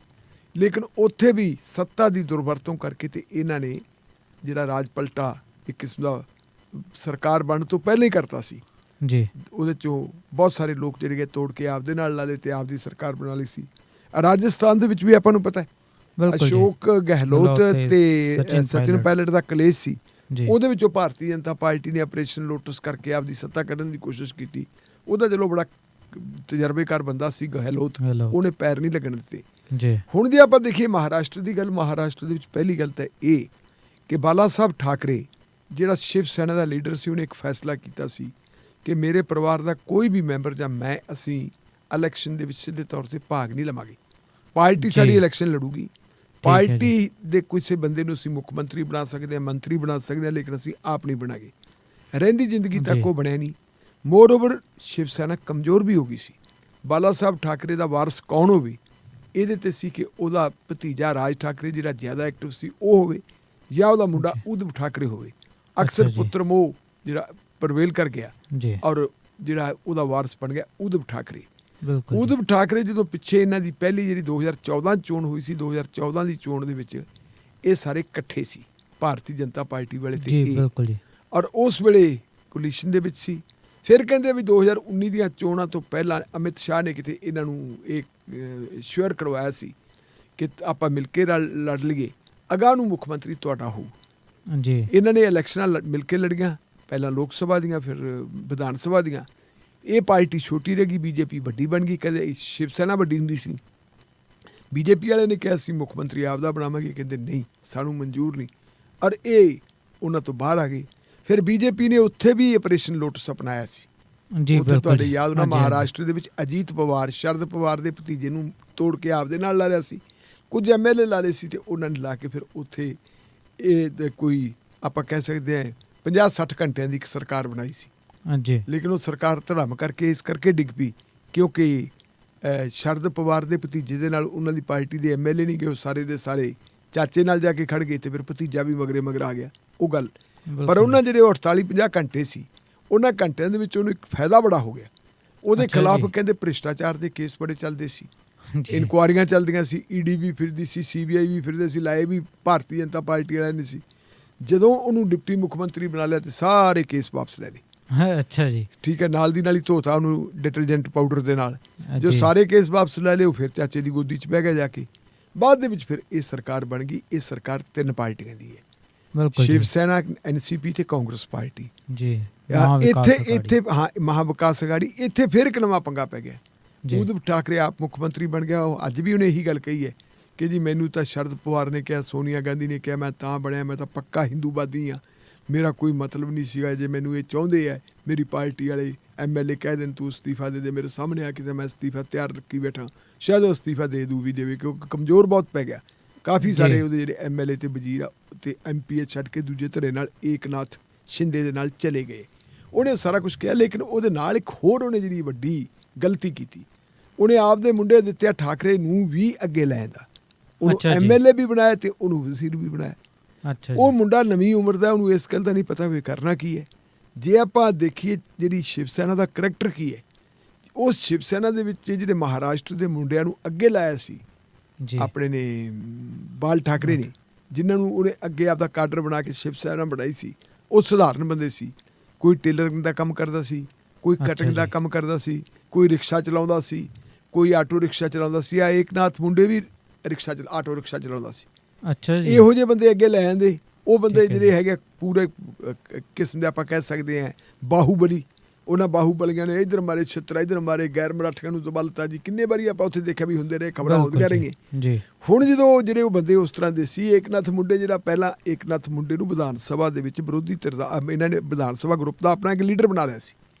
Speaker 3: ਲੇਕਿਨ ਉੱਥੇ ਵੀ ਸੱਤਾ ਦੀ ਦੁਰਵਰਤੋਂ ਕਰਕੇ ਤੇ ਇਹਨਾਂ ਨੇ ਜਿਹੜਾ ਰਾਜ ਪਲਟਾ ਇੱਕ ਕਿਸਮ ਦਾ ਸਰਕਾਰ ਬਣਨ ਤੋਂ ਪਹਿਲਾਂ ਹੀ ਕਰਤਾ ਸੀ
Speaker 2: ਜੀ।
Speaker 3: ਉਹਦੇ 'ਚੋਂ ਬਹੁਤ ਸਾਰੇ ਲੋਕ ਜਿਹੜੇ ਤੋੜ ਕੇ ਆਪਦੇ ਨਾਲ ਲਾ ਲਏ ਤੇ ਆਪਦੀ ਸਰਕਾਰ ਬਣਾ ਲਈ ਸੀ। ਰਾਜਸਥਾਨ ਦੇ ਵਿੱਚ ਵੀ ਆਪਾਂ ਨੂੰ ਪਤਾ ਹੈ ਅਸ਼ੋਕ ਗਹਿਲੋਤ ਤੇ ਸਚਿਨ ਪਾਇਲਟ ਦਾ ਕਲੇਸ਼ ਸੀ, ਉਹਦੇ ਵਿੱਚੋਂ ਭਾਰਤੀ ਜਨਤਾ ਪਾਰਟੀ ਨੇ ਆਪਰੇਸ਼ਨ ਲੋਟਸ ਕਰਕੇ ਆਪਦੀ ਸੱਤਾ ਕੱਢਣ ਦੀ ਕੋਸ਼ਿਸ਼ ਕੀਤੀ। ਉਹਦਾ ਚਲੋ ਬੜਾ ਤਜਰਬੇਕਾਰ ਬੰਦਾ ਸੀ ਗਹਿਲੋਤ, ਉਹਨੇ ਪੈਰ ਨਹੀਂ ਲੱਗਣ ਦਿੱਤੇ। ਹੁਣ ਜੇ ਆਪਾਂ ਦੇਖੀਏ ਮਹਾਰਾਸ਼ਟਰ ਦੀ ਗੱਲ, ਮਹਾਰਾਸ਼ਟਰ ਦੇ ਵਿੱਚ ਪਹਿਲੀ ਗੱਲ ਤਾਂ ਇਹ ਕਿ ਬਾਲਾ ਸਾਹਿਬ ਠਾਕਰੇ ਜਿਹੜਾ ਸ਼ਿਵ ਸੈਨਾ ਦਾ ਲੀਡਰ ਸੀ, ਉਹਨੇ ਇੱਕ ਫੈਸਲਾ ਕੀਤਾ ਸੀ ਕਿ ਮੇਰੇ ਪਰਿਵਾਰ ਦਾ ਕੋਈ ਵੀ ਮੈਂਬਰ ਜਾਂ ਅਸੀਂ ਇਲੈਕਸ਼ਨ ਦੇ ਵਿੱਚ ਸਿੱਧੇ ਤੌਰ ਤੇ ਭਾਗ ਨਹੀਂ ਲਵਾਂਗੇ। ਪਾਰਟੀ ਸਾਡੀ ਇਲੈਕਸ਼ਨ ਲੜੂਗੀ, ਪਾਰਟੀ ਦੇ ਕਿਸੇ ਬੰਦੇ ਨੂੰ ਅਸੀਂ ਮੁੱਖ ਮੰਤਰੀ ਬਣਾ ਸਕਦੇ ਹਾਂ, ਮੰਤਰੀ ਬਣਾ ਸਕਦੇ ਹਾਂ, ਲੇਕਿਨ ਅਸੀਂ ਆਪ ਨਹੀਂ ਬਣਾਂਗੇ। ਰਹਿੰਦੀ ਜ਼ਿੰਦਗੀ ਤੱਕ ਉਹ ਬਣਿਆ ਨਹੀਂ। ਮੋਰ ਓਵਰ ਸ਼ਿਵ ਸੈਨਾ ਕਮਜ਼ੋਰ ਵੀ ਹੋ ਗਈ ਸੀ। ਬਾਲਾ ਸਾਹਿਬ ਠਾਕਰੇ ਦਾ ਵਾਰਸ ਕੌਣ ਹੋਵੇ, ਇਹਦੇ ਤੇ ਸੀ ਕਿ ਉਹਦਾ ਭਤੀਜਾ ਰਾਜ ਠਾਕਰੇ ਜਿਹੜਾ ਜ਼ਿਆਦਾ ਐਕਟਿਵ ਸੀ ਉਹ ਹੋਵੇ ਜਾਂ ਉਹਦਾ ਮੁੰਡਾ ਉਧਵ ਠਾਕਰੇ ਹੋਵੇ। ਅਕਸਰ ਪੁੱਤਰ ਮੋਹ ਜਿਹੜਾ ਪ੍ਰਵੇਲ ਕਰ ਗਿਆ ਔਰ ਜਿਹੜਾ ਉਹਦਾ ਵਾਰਸ ਬਣ ਗਿਆ ਉਧਵ ਠਾਕਰੇ। ਉਧਵ ਠਾਕਰੇ ਜਦੋਂ ਪਿੱਛੇ ਇਹਨਾਂ ਦੀ ਪਹਿਲੀ ਜਿਹੜੀ 2014 ਚੋਣ ਹੋਈ ਸੀ, 2014 ਦੀ ਚੋਣ ਦੇ ਵਿੱਚ ਇਹ ਸਾਰੇ ਇਕੱਠੇ ਸੀ ਭਾਰਤੀ ਜਨਤਾ ਪਾਰਟੀ ਵਾਲੇ ਤੇ ਔਰ ਉਸ ਵੇਲੇ ਕੋਲੀਸ਼ਨ ਦੇ ਵਿੱਚ ਸੀ। ਫਿਰ ਕਹਿੰਦੇ ਵੀ 2019 ਦੀਆਂ ਚੋਣਾਂ ਤੋਂ ਪਹਿਲਾਂ ਅਮਿਤ ਸ਼ਾਹ ਨੇ ਕਿਤੇ ਇਹਨਾਂ ਨੂੰ ਇਹ ਸ਼ੋਰ ਕਰਵਾਇਆ ਸੀ ਕਿ ਆਪਾਂ ਮਿਲ ਕੇ ਲੜ ਲਈਏ, ਅਗਾਂਹ ਨੂੰ ਮੁੱਖ ਮੰਤਰੀ ਤੁਹਾਡਾ ਹੋਊ। ਇਹਨਾਂ ਨੇ ਇਲੈਕਸ਼ਨਾਂ ਮਿਲ ਕੇ ਲੜੀਆਂ, ਪਹਿਲਾਂ ਲੋਕ ਸਭਾ ਦੀਆਂ ਫਿਰ ਵਿਧਾਨ ਸਭਾ ਦੀਆਂ। ਇਹ ਪਾਰਟੀ ਛੋਟੀ ਰਹਿ ਗਈ, BJP ਵੱਡੀ ਬਣ ਗਈ। ਕਦੇ ਸ਼ਿਵ ਸੈਨਾ ਵੱਡੀ ਹੁੰਦੀ ਸੀ, BJP ਵਾਲੇ ਨੇ ਕਿਹਾ ਸੀ ਮੁੱਖ ਮੰਤਰੀ ਆਪਦਾ ਬਣਾਵਾਂਗੇ, ਕਹਿੰਦੇ ਨਹੀਂ ਸਾਨੂੰ ਮਨਜ਼ੂਰ ਨਹੀਂ ਔਰ ਇਹ ਉਹਨਾਂ ਤੋਂ ਬਾਹਰ ਆ ਗਏ। ਫਿਰ BJP ਨੇ ਉੱਥੇ ਵੀ ਆਪਰੇਸ਼ਨ ਲੋਟਸ ਅਪਣਾਇਆ ਸੀ। ਉੱਥੇ ਤੁਹਾਡੇ ਯਾਦ ਹੋਣਾ ਮਹਾਰਾਸ਼ਟਰ ਦੇ ਵਿੱਚ ਅਜੀਤ ਪਵਾਰ, ਸ਼ਰਦ ਪਵਾਰ ਦੇ ਭਤੀਜੇ ਨੂੰ ਤੋੜ ਕੇ ਆਪਦੇ ਨਾਲ ਲਾ ਲਿਆ ਸੀ। ਕੁਝ MLA ਲਾ ਲਏ ਸੀ ਤੇ ਉਹਨਾਂ ਨੇ ਲਾ ਕੇ ਫਿਰ ਉੱਥੇ ਇਹ ਕੋਈ ਆਪਾਂ ਕਹਿ ਸਕਦੇ ਹਾਂ 50-60 ਘੰਟਿਆਂ ਦੀ ਇੱਕ ਸਰਕਾਰ ਬਣਾਈ ਸੀ। ਲੇਕਿਨ ਉਹ ਸਰਕਾਰ ਧੜਮ ਕਰਕੇ ਇਸ ਕਰਕੇ ਡਿੱਗ ਪਈ ਕਿਉਂਕਿ ਸ਼ਰਦ ਪਵਾਰ ਦੇ ਭਤੀਜੇ ਦੇ ਨਾਲ ਉਹਨਾਂ ਦੀ ਪਾਰਟੀ ਦੇ MLA ਨਹੀਂ ਗਏ, ਉਹ ਸਾਰੇ ਦੇ ਸਾਰੇ ਚਾਚੇ ਨਾਲ ਜਾ ਕੇ ਖੜ ਗਏ ਤੇ ਫਿਰ ਭਤੀਜਾ ਵੀ ਮਗਰ ਆ ਗਿਆ ਉਹ ਗੱਲ। ਪਰ ਉਹਨਾਂ ਜਿਹੜੇ 48-50 ਘੰਟੇ ਸੀ, ਉਹਨਾਂ ਘੰਟਿਆਂ ਦੇ ਵਿੱਚ ਉਹਨੂੰ ਇੱਕ ਫਾਇਦਾ ਬੜਾ ਹੋ ਗਿਆ। ਉਹਦੇ ਖਿਲਾਫ ਕਹਿੰਦੇ ਭ੍ਰਿਸ਼ਟਾਚਾਰ ਦੇ ਕੇਸ ਬੜੇ ਚੱਲਦੇ ਸੀ, ਇਨਕੁਆਇਰੀਆਂ ਚੱਲਦੀਆਂ ਸੀ, ED ਵੀ ਫਿਰਦੀ ਸੀ, CBI ਵੀ ਫਿਰਦੇ ਸੀ, ਲਾਏ ਵੀ ਭਾਰਤੀ ਜਨਤਾ ਪਾਰਟੀ ਵਾਲਿਆਂ ਨੇ ਸੀ। ਜਦੋਂ ਉਹਨੂੰ ਡਿਪਟੀ ਮੁੱਖ ਮੰਤਰੀ ਬਣਾ ਲਿਆ ਤੇ ਸਾਰੇ ਕੇਸ ਵਾਪਸ ਲੈ ਲਏ।
Speaker 2: ਅੱਛਾ ਜੀ, ਠੀਕ ਹੈ।
Speaker 3: ਨਾਲ ਦੀ ਨਾਲ ਹੀ ਧੋਤਾ ਉਹਨੂੰ ਡਿਟਰਜੈਂਟ ਪਾਊਡਰ ਦੇ ਨਾਲ, ਜੋ ਸਾਰੇ ਕੇਸ ਵਾਪਸ ਲੈ ਲਏ। ਉਹ ਫਿਰ ਚਾਚੇ ਦੀ ਗੋਦੀ 'ਚ ਬਹਿ ਗਿਆ ਜਾ ਕੇ। ਬਾਅਦ ਦੇ ਵਿੱਚ ਫਿਰ ਇਹ ਸਰਕਾਰ ਬਣ ਗਈ। ਇਹ ਸਰਕਾਰ 3 ਪਾਰਟੀਆਂ ਦੀ ਹੈ, ਸ਼ਿਵ ਸੈਨਾ, NCP ਤੇ ਕਾਂਗਰਸ ਪਾਰਟੀ ਜੀ। ਇੱਥੇ ਹਾਂ ਮਹਾ ਵਿਕਾਸ ਅਗਾੜੀ। ਇੱਥੇ ਫਿਰ ਇੱਕ ਨਵਾਂ ਪੰਗਾ ਪੈ ਗਿਆ। ਉਧਵ ਠਾਕਰੇ ਆਪ ਮੁੱਖ ਮੰਤਰੀ ਬਣ ਗਿਆ। ਉਹ ਅੱਜ ਵੀ ਉਹਨੇ ਇਹੀ ਗੱਲ ਕਹੀ ਹੈ ਕਿ ਜੀ ਮੈਨੂੰ ਤਾਂ ਸ਼ਰਦ ਪਵਾਰ ਨੇ ਕਿਹਾ, ਸੋਨੀਆ ਗਾਂਧੀ ਨੇ ਕਿਹਾ ਮੈਂ ਤਾਂ ਬਣਿਆ, ਮੈਂ ਤਾਂ ਪੱਕਾ ਹਿੰਦੂਵਾਦੀ ਹਾਂ, ਮੇਰਾ ਕੋਈ ਮਤਲਬ ਨਹੀਂ ਸੀਗਾ। ਜੇ ਮੈਨੂੰ ਇਹ ਚਾਹੁੰਦੇ ਹੈ ਮੇਰੀ ਪਾਰਟੀ ਵਾਲੇ MLA ਕਹਿ ਦੇਣ ਤੂੰ ਅਸਤੀਫਾ ਦੇ ਦੇ, ਮੇਰੇ ਸਾਹਮਣੇ ਆ ਕੇ ਤਾਂ ਮੈਂ ਅਸਤੀਫਾ ਤਿਆਰ ਰੱਖੀ ਬੈਠਾ, ਸ਼ਾਇਦ ਉਹ ਅਸਤੀਫਾ ਦੇ ਦੂ ਵੀ ਦੇਵੇ, ਕਿਉਂਕਿ ਕਮਜ਼ੋਰ ਬਹੁਤ ਪੈ ਗਿਆ। ਕਾਫੀ ਸਾਰੇ ਉਹਦੇ ਜਿਹੜੇ MLA ਤੇ ਵਜ਼ੀਰ ਆ ਤੇ MP ਛੱਡ ਕੇ ਦੂਜੇ ਧੜੇ ਨਾਲ ਏਕਨਾਥ ਸ਼ਿੰਦੇ ਦੇ ਨਾਲ ਚਲੇ ਗਏ। ਉਹਨੇ ਸਾਰਾ ਕੁਝ ਕਿਹਾ, ਲੇਕਿਨ ਉਹਦੇ ਨਾਲ ਇੱਕ ਹੋਰ ਉਹਨੇ ਜਿਹੜੀ ਵੱਡੀ ਗਲਤੀ ਕੀਤੀ, ਉਹਨੇ ਆਪਦੇ ਮੁੰਡੇ ਆਦਿੱਤਿਆ ਠਾਕਰੇ ਨੂੰ ਵੀ ਅੱਗੇ ਲੈ ਆਂਦਾ, ਉਹਨੂੰ MLA ਵੀ ਬਣਾਇਆ ਤੇ ਉਹਨੂੰ ਵਜ਼ੀਰ ਵੀ ਬਣਾਇਆ। ਉਹ ਮੁੰਡਾ ਨਵੀਂ ਉਮਰ ਦਾ, ਉਹਨੂੰ ਇਸ ਗੱਲ ਦਾ ਨਹੀਂ ਪਤਾ ਵੀ ਕਰਨਾ ਕੀ ਹੈ। ਜੇ ਆਪਾਂ ਦੇਖੀਏ ਜਿਹੜੀ ਸ਼ਿਵ ਸੈਨਾ ਦਾ ਕਰੈਕਟਰ ਕੀ ਹੈ, ਉਸ ਸ਼ਿਵ ਸੈਨਾ ਦੇ ਵਿੱਚ ਜਿਹੜੇ ਮਹਾਰਾਸ਼ਟਰ ਦੇ ਮੁੰਡਿਆਂ ਨੂੰ ਅੱਗੇ ਲਾਇਆ ਸੀ ਆਪਣੇ ਨੇ ਬਾਲ ਠਾਕਰੇ ਨੇ, ਜਿਨ੍ਹਾਂ ਨੂੰ ਉਹਨੇ ਅੱਗੇ ਆਪਦਾ ਕਾਡਰ ਬਣਾ ਕੇ ਸ਼ਿਵ ਸੈਨਾ ਬਣਾਈ ਸੀ, ਉਹ ਸਧਾਰਨ ਬੰਦੇ ਸੀ। ਕੋਈ ਟੇਲਰਿੰਗ ਦਾ ਕੰਮ ਕਰਦਾ ਸੀ, ਕੋਈ ਕਟਿੰਗ ਦਾ ਕੰਮ ਕਰਦਾ ਸੀ, ਕੋਈ ਰਿਕਸ਼ਾ ਚਲਾਉਂਦਾ ਸੀ, ਕੋਈ ਆਟੋ ਰਿਕਸ਼ਾ ਚਲਾਉਂਦਾ ਸੀ। ਆ ਏਕਨਾਥ ਮੁੰਡੇ ਵੀ ਆਟੋ ਰਿਕਸ਼ਾ ਚਲਾਉਂਦਾ ਸੀ।
Speaker 2: ਅੱਛਾ ਜੀ,
Speaker 3: ਇਹੋ ਜਿਹੇ ਬੰਦੇ ਅੱਗੇ ਲੈ ਆਂਦੇ। ਉਹ ਬੰਦੇ ਜਿਹੜੇ ਹੈਗੇ ਪੂਰੇ ਕਿਸਮ ਦੇ ਆਪਾਂ ਕਹਿ ਸਕਦੇ ਹਾਂ ਬਾਹੂਬਲੀ। ਉਹਨਾਂ ਬਾਹੂਬਲੀਆਂ ਨੇ ਇੱਧਰ ਮਾਰੇ ਛਿੱਤਰ, ਇੱਧਰ ਮਾਰੇ ਗੈਰ ਮਰਾਠੀਆਂ ਨੂੰ ਦਬਲਤਾ ਜੀ। ਕਿੰਨੇ ਵਾਰੀ ਆਪਾਂ ਉੱਥੇ ਦੇਖਿਆ ਵੀ ਹੁੰਦੇ ਰਹੇ, ਖਬਰਾਂ ਆਉਂਦੀਆਂ ਰਹੀਆਂ। ਹੁਣ ਜਦੋਂ ਜਿਹੜੇ ਉਹ ਬੰਦੇ ਉਸ ਤਰ੍ਹਾਂ ਦੇ ਸੀ, ਏਕਨਾਥ ਮੁੰਡੇ ਜਿਹੜਾ ਪਹਿਲਾਂ ਏਕਨਾਥ ਮੁੰਡੇ ਨੂੰ ਵਿਧਾਨ ਸਭਾ ਦੇ ਵਿੱਚ ਵਿਰੋਧੀ ਧਿਰ ਦਾ ਇਹਨਾਂ ਨੇ ਵਿਧਾਨ ਸਭਾ ਗਰੁੱਪ ਦਾ ਆਪਣਾ ਇੱਕ ਲੀਡਰ ਬਣਾ ਲਿਆ ਸੀ।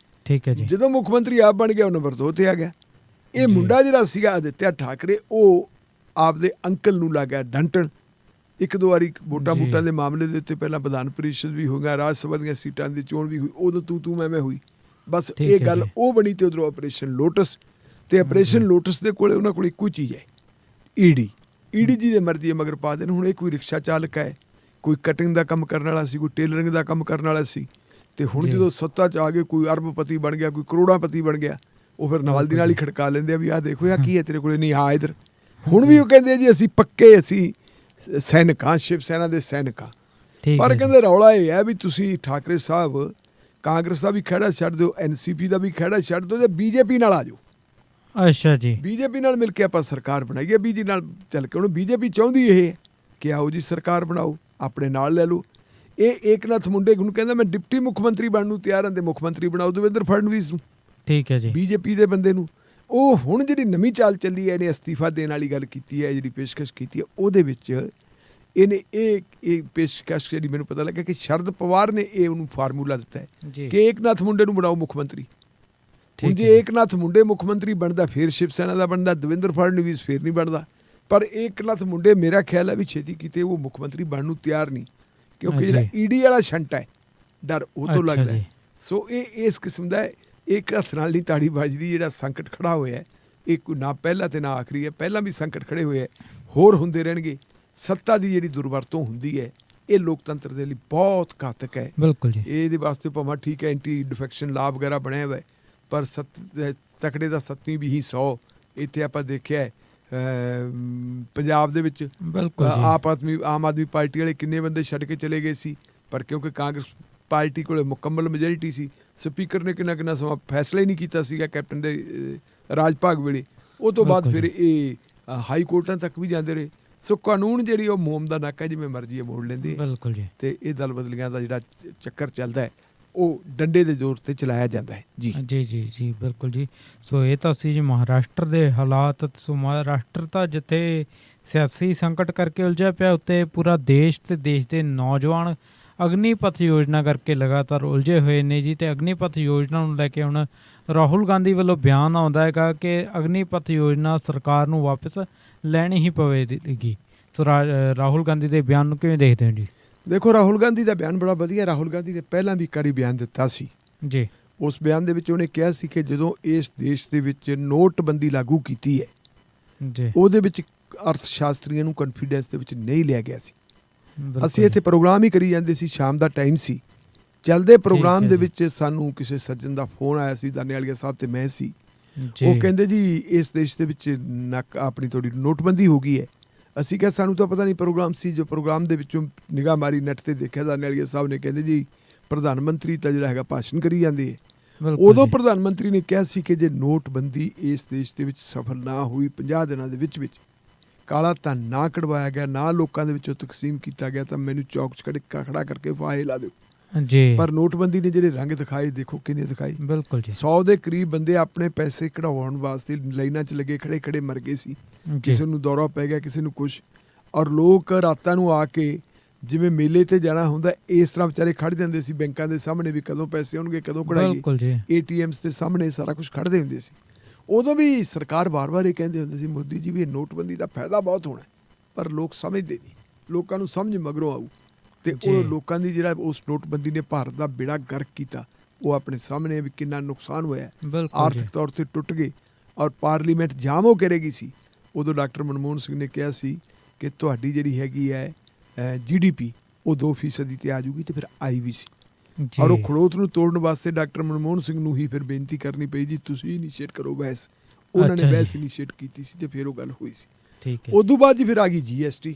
Speaker 3: ਠੀਕ ਹੈ ਜੀ। ਜਦੋਂ ਮੁੱਖ ਮੰਤਰੀ ਆਪ ਬਣ ਗਿਆ, ਉਹ ਨੰਬਰ 2 ਤੇ ਆ ਗਿਆ। ਇਹ ਮੁੰਡਾ ਜਿਹੜਾ ਸੀਗਾ ਆਦਿੱਤਿਆ ਠਾਕਰੇ, ਉਹ ਆਪਦੇ ਅੰਕਲ ਨੂੰ ਲੱਗ ਗਿਆ ਡੰਟਣ। ਇੱਕ ਦੋ ਵਾਰੀ ਵੋਟਾਂ ਦੇ ਮਾਮਲੇ ਦੇ ਉੱਤੇ ਪਹਿਲਾਂ ਵਿਧਾਨ ਪਰਿਸ਼ਦ ਵੀ ਹੋ ਗਿਆ, ਰਾਜ ਸਭਾ ਦੀਆਂ ਸੀਟਾਂ ਦੀ ਚੋਣ ਵੀ ਹੋਈ, ਉਦੋਂ ਤੂੰ ਮੈਂ ਹੋਈ। ਬਸ ਇਹ ਗੱਲ ਉਹ ਬਣੀ ਤੇ ਉਧਰੋਂ ਆਪਰੇਸ਼ਨ ਲੋਟਸ। ਤੇ ਆਪਰੇਸ਼ਨ ਲੋਟਸ ਦੇ ਕੋਲੇ ਉਹਨਾਂ ਕੋਲ ਇੱਕੋ ਹੀ ਚੀਜ਼ ਹੈ, ਈਡੀ ਜੀ ਦੇ ਮਰਜ਼ੀ ਮਗਰ ਪਾ ਦੇਣ। ਹੁਣ ਇਹ ਕੋਈ ਰਿਕਸ਼ਾ ਚਾਲਕ ਹੈ, ਕੋਈ ਕਟਿੰਗ ਦਾ ਕੰਮ ਕਰਨ ਵਾਲਾ ਸੀ, ਕੋਈ ਟੇਲਰਿੰਗ ਦਾ ਕੰਮ ਕਰਨ ਵਾਲਾ ਸੀ। ਤੇ ਹੁਣ ਜਦੋਂ ਸੱਤਾ 'ਚ ਆ ਗਏ, ਕੋਈ ਅਰਬਪਤੀ ਬਣ ਗਿਆ, ਕੋਈ ਕਰੋੜਾਪਤੀ ਬਣ ਗਿਆ, ਉਹ ਫਿਰ ਨਾਲ ਦੀ ਨਾਲ ਹੀ ਖੜਕਾ ਲੈਂਦੇ ਆ ਵੀ ਆਹ ਦੇਖੋ ਆਹ ਕੀ ਹੈ ਤੇਰੇ ਕੋਲੇ, ਨਹੀਂ ਆ ਇੱਧਰ। ਹੁਣ ਵੀ ਉਹ ਕਹਿੰਦੇ ਜੀ ਅਸੀਂ ਪੱਕੇ ਅਸੀਂ ਸੈਨਿਕ ਹਾਂ, ਸ਼ਿਵ ਸੈਨਾ ਦੇ ਸੈਨਿਕ ਹਾਂ। ਪਰ ਕਹਿੰਦੇ ਰੌਲਾ ਇਹ ਹੈ ਵੀ ਤੁਸੀਂ ਠਾਕਰੇ ਸਾਹਿਬ ਕਾਂਗਰਸ ਦਾ ਵੀ ਖਹਿੜਾ ਛੱਡ ਦਿਓ, NCP ਦਾ ਵੀ ਖਹਿੜਾ ਛੱਡ ਦਿਓ, ਤੇ BJP ਨਾਲ ਆ ਜਾਓ। ਅੱਛਾ ਜੀ, BJP ਨਾਲ ਮਿਲ ਕੇ ਆਪਾਂ ਸਰਕਾਰ ਬਣਾਈਏ। BJP ਨਾਲ ਚੱਲ ਕੇ ਹੁਣ BJP ਚਾਹੁੰਦੀ ਇਹ ਕਿ ਆਓ ਜੀ ਸਰਕਾਰ ਬਣਾਓ, ਆਪਣੇ ਨਾਲ ਲੈ ਲਓ। ਇਹ ਏਕਨਾਥ ਮੁੰਡੇ ਨੂੰ ਕਹਿੰਦਾ ਮੈਂ ਡਿਪਟੀ ਮੁੱਖ ਮੰਤਰੀ ਬਣਨ ਨੂੰ ਤਿਆਰ ਹਾਂ, ਤੇ ਮੁੱਖ ਮੰਤਰੀ ਬਣਾਓ ਦੇਵੇਂਦਰ ਫੜਨਵੀਸ ਨੂੰ। ਠੀਕ ਹੈ ਜੀ, BJP ਦੇ ਬੰਦੇ ਨੂੰ। ਉਹ ਹੁਣ ਜਿਹੜੀ ਨਵੀਂ ਚਾਲ ਚੱਲੀ ਹੈ, ਇਹਨੇ ਅਸਤੀਫਾ ਦੇਣ ਵਾਲੀ ਗੱਲ ਕੀਤੀ ਹੈ, ਜਿਹੜੀ ਪੇਸ਼ਕਸ਼ ਕੀਤੀ ਹੈ, ਉਹਦੇ ਵਿੱਚ ਇਹਨੇ ਇਹ ਪੇਸ਼ਕਸ਼ ਜਿਹੜੀ ਮੈਨੂੰ ਪਤਾ ਲੱਗਾ ਕਿ ਸ਼ਰਦ ਪਵਾਰ ਨੇ ਇਹ ਉਹਨੂੰ ਫਾਰਮੂਲਾ ਦਿੱਤਾ ਹੈ ਕਿ ਏਕਨਾਥ ਮੁੰਡੇ ਨੂੰ ਬਣਾਓ ਮੁੱਖ ਮੰਤਰੀ। ਹੁਣ ਜੇ ਏਕਨਾਥ ਮੁੰਡੇ ਮੁੱਖ ਮੰਤਰੀ ਬਣਦਾ, ਫਿਰ ਸ਼ਿਵ ਸੈਨਾ ਦਾ ਬਣਦਾ, ਦੇਵੇਂਦਰ ਫੜਨਵੀਸ ਫਿਰ ਨਹੀਂ ਬਣਦਾ। ਪਰ ਏਕਨਾਥ ਮੁੰਡੇ ਮੇਰਾ ਖਿਆਲ ਹੈ ਵੀ ਛੇਤੀ ਕੀਤੇ ਉਹ ਮੁੱਖ ਮੰਤਰੀ ਬਣਨ ਨੂੰ ਤਿਆਰ ਨਹੀਂ, ਕਿਉਂਕਿ ਜਿਹੜਾ ED ਵਾਲਾ ਛੰਟ ਹੈ, ਡਰ ਉਹ ਤੋਂ ਲੱਗਦਾ ਹੈ। ਸੋ ਇਹ ਇਸ ਕਿਸਮ ਦਾ ਇੱਕ ਹੱਥ ਨਾਲ ਨਹੀਂ ਤਾੜੀ ਵੱਜਦੀ। ਜਿਹੜਾ ਸੰਕਟ ਖੜਾ ਹੋਇਆ, ਇਹ ਕੋਈ ਨਾ ਪਹਿਲਾ ਤੇ ਨਾ ਆਖਰੀ ਹੈ। ਪਹਿਲਾਂ ਵੀ ਸੰਕਟ ਖੜੇ ਹੋਏ ਹੈ, ਹੋਰ ਹੁੰਦੇ ਰਹਿਣਗੇ। ਸੱਤਾ ਦੀ ਜਿਹੜੀ ਦੁਰਵਰਤੋਂ ਹੁੰਦੀ ਹੈ, ਇਹ ਲੋਕਤੰਤਰ ਦੇ ਲਈ ਬਹੁਤ ਘਾਤਕ ਹੈ। ਬਿਲਕੁਲ ਜੀ। ਇਹਦੇ ਵਾਸਤੇ ਭਾਵੇਂ ਠੀਕ ਹੈ ਐਂਟੀ ਡਿਫੈਕਸ਼ਨ ਲਾਅ ਵਗੈਰਾ ਬਣਿਆ ਹੋਇਆ, ਪਰ ਤਕੜੇ ਦਾ 7ਵੀਂ ਵੀ ਹੀ 100। ਇੱਥੇ ਆਪਾਂ ਦੇਖਿਆ ਪੰਜਾਬ ਦੇ ਵਿੱਚ ਆਮ ਆਦਮੀ ਪਾਰਟੀ ਵਾਲੇ ਕਿੰਨੇ ਬੰਦੇ ਛੱਡ ਕੇ ਚਲੇ ਗਏ ਸੀ, ਪਰ ਕਿਉਂਕਿ ਕਾਂਗਰਸ ਪਾਰਟੀ ਕੋਲ ਮੁਕੰਮਲ ਮੈਜੋਰਿਟੀ ਸੀ, ਸਪੀਕਰ ਨੇ ਕਿੰਨਾ ਸਮਾਂ ਫੈਸਲਾ ਹੀ ਨਹੀਂ ਕੀਤਾ ਸੀਗਾ ਕੈਪਟਨ ਦੇ ਰਾਜ ਭਾਗ ਵੇਲੇ। ਉਹ ਤੋਂ ਬਾਅਦ ਫਿਰ ਇਹ ਹਾਈ ਕੋਰਟਾਂ ਤੱਕ ਵੀ ਜਾਂਦੇ ਰਹੇ। ਸੋ ਕਾਨੂੰਨ ਜਿਹੜੀ ਉਹ ਮੋਮ ਦਾ ਨਾਕਾ ਜਿਵੇਂ ਮਰਜ਼ੀ ਮੋੜ ਲੈਂਦੇ। ਬਿਲਕੁਲ ਜੀ। ਤੇ ਇਹ ਦਲ ਬਦਲੀਆਂ ਦਾ ਜਿਹੜਾ ਚੱਕਰ ਚੱਲਦਾ ਹੈ, ਉਹ ਡੰਡੇ ਦੇ ਜ਼ੋਰ ਤੇ ਚਲਾਇਆ ਜਾਂਦਾ ਹੈ। ਜੀ ਜੀ ਜੀ ਜੀ ਬਿਲਕੁਲ ਜੀ। ਸੋ ਇਹ ਤਾਂ ਸੀ ਜੀ ਮਹਾਰਾਸ਼ਟਰ ਦੇ ਹਾਲਾਤ। ਸੋ ਮਹਾਰਾਸ਼ਟਰ ਤਾਂ ਜਿੱਥੇ ਸਿਆਸੀ ਸੰਕਟ ਕਰਕੇ ਉਲਝਿਆ ਪਿਆ, ਉੱਤੇ ਪੂਰਾ ਦੇਸ਼ ਤੇ ਦੇਸ਼ ਦੇ ਨੌਜਵਾਨ ਅਗਨੀਪਥ ਯੋਜਨਾ ਕਰਕੇ ਲਗਾਤਾਰ ਉਲਝੇ ਹੋਏ ਨੇ ਜੀ। ਤੇ ਅਗਨੀਪਥ ਯੋਜਨਾ ਨੂੰ ਲੈ ਕੇ ਹੁਣ ਰਾਹੁਲ ਗਾਂਧੀ ਵੱਲੋਂ ਬਿਆਨ ਆਉਂਦਾ ਹੈਗਾ ਕਿ ਅਗਨੀਪਥ ਯੋਜਨਾ ਸਰਕਾਰ ਨੂੰ ਵਾਪਸ ਲੈਣੀ ਹੀ ਪਵੇਗੀ। ਸੋ ਰਾਹੁਲ ਗਾਂਧੀ ਦੇ ਬਿਆਨ ਨੂੰ ਕਿਵੇਂ ਦੇਖਦੇ ਹੋ ਜੀ? ਦੇਖੋ, ਰਾਹੁਲ ਗਾਂਧੀ ਦਾ ਬਿਆਨ ਬੜਾ ਵਧੀਆ। ਰਾਹੁਲ ਗਾਂਧੀ ਨੇ ਪਹਿਲਾਂ ਵੀ ਇੱਕ ਵਾਰੀ ਬਿਆਨ ਦਿੱਤਾ ਸੀ ਜੀ। ਉਸ ਬਿਆਨ ਦੇ ਵਿੱਚ ਉਹਨੇ ਕਿਹਾ ਸੀ ਕਿ ਜਦੋਂ ਇਸ ਦੇਸ਼ ਦੇ ਵਿੱਚ ਨੋਟਬੰਦੀ ਲਾਗੂ ਕੀਤੀ ਹੈ ਜੀ, ਉਹਦੇ ਵਿੱਚ ਅਰਥ ਸ਼ਾਸਤਰੀਆਂ ਨੂੰ ਕੌਨਫੀਡੈਂਸ ਦੇ ਵਿੱਚ ਨਹੀਂ ਲਿਆ ਗਿਆ ਸੀ। ਅਸੀਂ ਇੱਥੇ ਪ੍ਰੋਗਰਾਮ ਹੀ ਕਰੀ ਜਾਂਦੇ ਸੀ, ਸ਼ਾਮ ਦਾ ਟਾਈਮ ਸੀ, ਚੱਲਦੇ ਪ੍ਰੋਗਰਾਮ ਦੇ ਵਿੱਚ ਸਾਨੂੰ ਕਿਸੇ ਸੱਜਣ ਦਾ ਫੋਨ ਆਇਆ ਸੀ, ਦਾਨੇਵਾਲੀਆ ਸਾਹਿਬ ਤੇ ਮੈਂ ਸੀ। ਉਹ ਕਹਿੰਦੇ ਜੀ ਇਸ ਦੇਸ਼ ਦੇ ਵਿੱਚ ਆਪਣੀ ਥੋੜੀ ਨੋਟਬੰਦੀ ਹੋ ਗਈ ਹੈ। ਅਸੀਂ ਕਿਹਾ ਸਾਨੂੰ ਤਾਂ ਪਤਾ ਨਹੀਂ ਪ੍ਰੋਗਰਾਮ ਸੀ। ਜੋ ਪ੍ਰੋਗਰਾਮ ਦੇ ਵਿੱਚੋਂ ਨਿਗਾਹ ਮਾਰੀ ਨੈੱਟ ਤੇ ਦੇਖਿਆ, ਦਾਨੇਵਾਲੀਆ ਸਾਹਿਬ ਨੇ ਕਹਿੰਦੇ ਜੀ ਪ੍ਰਧਾਨ ਮੰਤਰੀ ਤਾਂ ਜਿਹੜਾ ਹੈਗਾ ਭਾਸ਼ਣ ਕਰੀ ਜਾਂਦੇ ਹੈ। ਉਦੋਂ ਪ੍ਰਧਾਨ ਮੰਤਰੀ ਨੇ ਕਿਹਾ ਸੀ ਕਿ ਜੇ ਨੋਟਬੰਦੀ ਇਸ ਦੇਸ਼ ਦੇ ਵਿੱਚ ਸਫਲ ਨਾ ਹੋਈ 50 ਦਿਨਾਂ ਦੇ ਵਿੱਚ ਕਾਲਾ ਧਨ ਨਾ ਕਢਵਾਇਆ ਗਿਆ, ਨਾ ਲੋਕਾਂ ਦੇ ਵਿੱਚੋਂ ਤਕਸੀਮ ਕੀਤਾ ਗਿਆ, ਤਾਂ ਮੈਨੂੰ ਚੌਕ 'ਚ ਖੜਾ ਕਰਕੇ ਫਾਹੇ ਲਾ ਦਿਓ ਜੀ। ਪਰ ਨੋਟਬੰਦੀ ਨੇ ਜਿਹੜੇ ਰੰਗ ਦਿਖਾਏ, ਦੇਖੋ ਕਿੰਨੇ ਦਿਖਾਏ। ਬਿਲਕੁਲ ਜੀ। 100 ਦੇ ਕਰੀਬ ਬੰਦੇ ਆਪਣੇ ਪੈਸੇ ਕਢਾਉਣ ਵਾਸਤੇ ਲਾਈਨਾਂ 'ਚ ਲੱਗੇ ਖੜੇ ਮਰ ਗਏ ਸੀ। ਕਿਸੇ ਨੂੰ ਦੌਰਾ ਪੈ ਗਿਆ, ਕਿਸੇ ਨੂੰ ਕੁਛ। ਔਰ ਲੋਕ ਰਾਤਾਂ ਨੂੰ ਆ ਕੇ ਜਿਵੇਂ ਮੇਲੇ ਤੇ ਜਾਣਾ ਹੁੰਦਾ ਇਸ ਤਰ੍ਹਾਂ ਵਿਚਾਰੇ ਖੜ ਜਾਂਦੇ ਸੀ ਬੈਂਕਾਂ ਦੇ ਸਾਹਮਣੇ ਵੀ ਕਦੋਂ ਪੈਸੇ ਆਉਣਗੇ, ਕਦੋਂ ਕਢਾਈਏ। ATMs ਦੇ ਸਾਹਮਣੇ ਸਾਰਾ ਕੁਝ ਖੜਦੇ ਹੁੰਦੇ ਸੀ। ਉਦੋਂ ਵੀ ਸਰਕਾਰ ਵਾਰ-ਵਾਰ ਇਹ ਕਹਿੰਦੇ ਹੁੰਦੇ ਸੀ ਮੋਦੀ ਜੀ ਵੀ ਇਹ ਨੋਟਬੰਦੀ ਦਾ ਫਾਇਦਾ ਬਹੁਤ ਹੋਣਾ, ਪਰ ਲੋਕ ਸਮਝਦੇ ਨਹੀਂ, ਲੋਕਾਂ ਨੂੰ ਸਮਝ ਮਗਰੋਂ ਆਊ। ਤੇ ਉਹ ਲੋਕਾਂ ਦੀ ਜਿਹੜਾ ਉਸ ਨੋਟਬੰਦੀ ਨੇ ਭਾਰਤ ਦਾ ਬੇੜਾ ਗਰਕ ਕੀਤਾ, ਉਹ ਆਪਣੇ ਸਾਹਮਣੇ ਵੀ ਕਿੰਨਾ ਨੁਕਸਾਨ ਹੋਇਆ, ਆਰਥਿਕ ਤੌਰ ਤੇ ਟੁੱਟ ਗਏ ਔਰ ਪਾਰਲੀਮੈਂਟ ਜਾਮ ਹੋ ਕੇ ਰਹਿ ਗਈ ਸੀ। ਉਦੋਂ ਡਾਕਟਰ ਮਨਮੋਹਨ ਸਿੰਘ ਨੇ ਕਿਹਾ ਸੀ ਕਿ ਤੁਹਾਡੀ ਜਿਹੜੀ ਹੈਗੀ ਹੈ GDP ਉਹ 2% ਤੇ ਆ ਜੂਗੀ, ਤੇ ਫਿਰ ਆਈ ਵੀ ਸੀ। ਔਰ ਉਹ ਖੜੋਤ ਨੂੰ ਤੋੜਨ ਵਾਸਤੇ ਡਾਕਟਰ ਮਨਮੋਹਨ ਸਿੰਘ ਨੂੰ ਹੀ ਫਿਰ ਬੇਨਤੀ ਕਰਨੀ ਪਈ ਜੀ ਤੁਸੀਂ ਇਨੀਸ਼ੀਏਟ ਕਰੋ ਬਹਿਸ। ਉਹਨਾਂ ਨੇ ਬਹਿਸ ਇਨੀਸ਼ੀਏਟ ਕੀਤੀ ਸੀ ਤੇ ਫਿਰ ਉਹ ਗੱਲ ਹੋਈ ਸੀ। ਉਦੋਂ ਬਾਅਦ ਜੀ ਫਿਰ ਆ ਗਈ GST,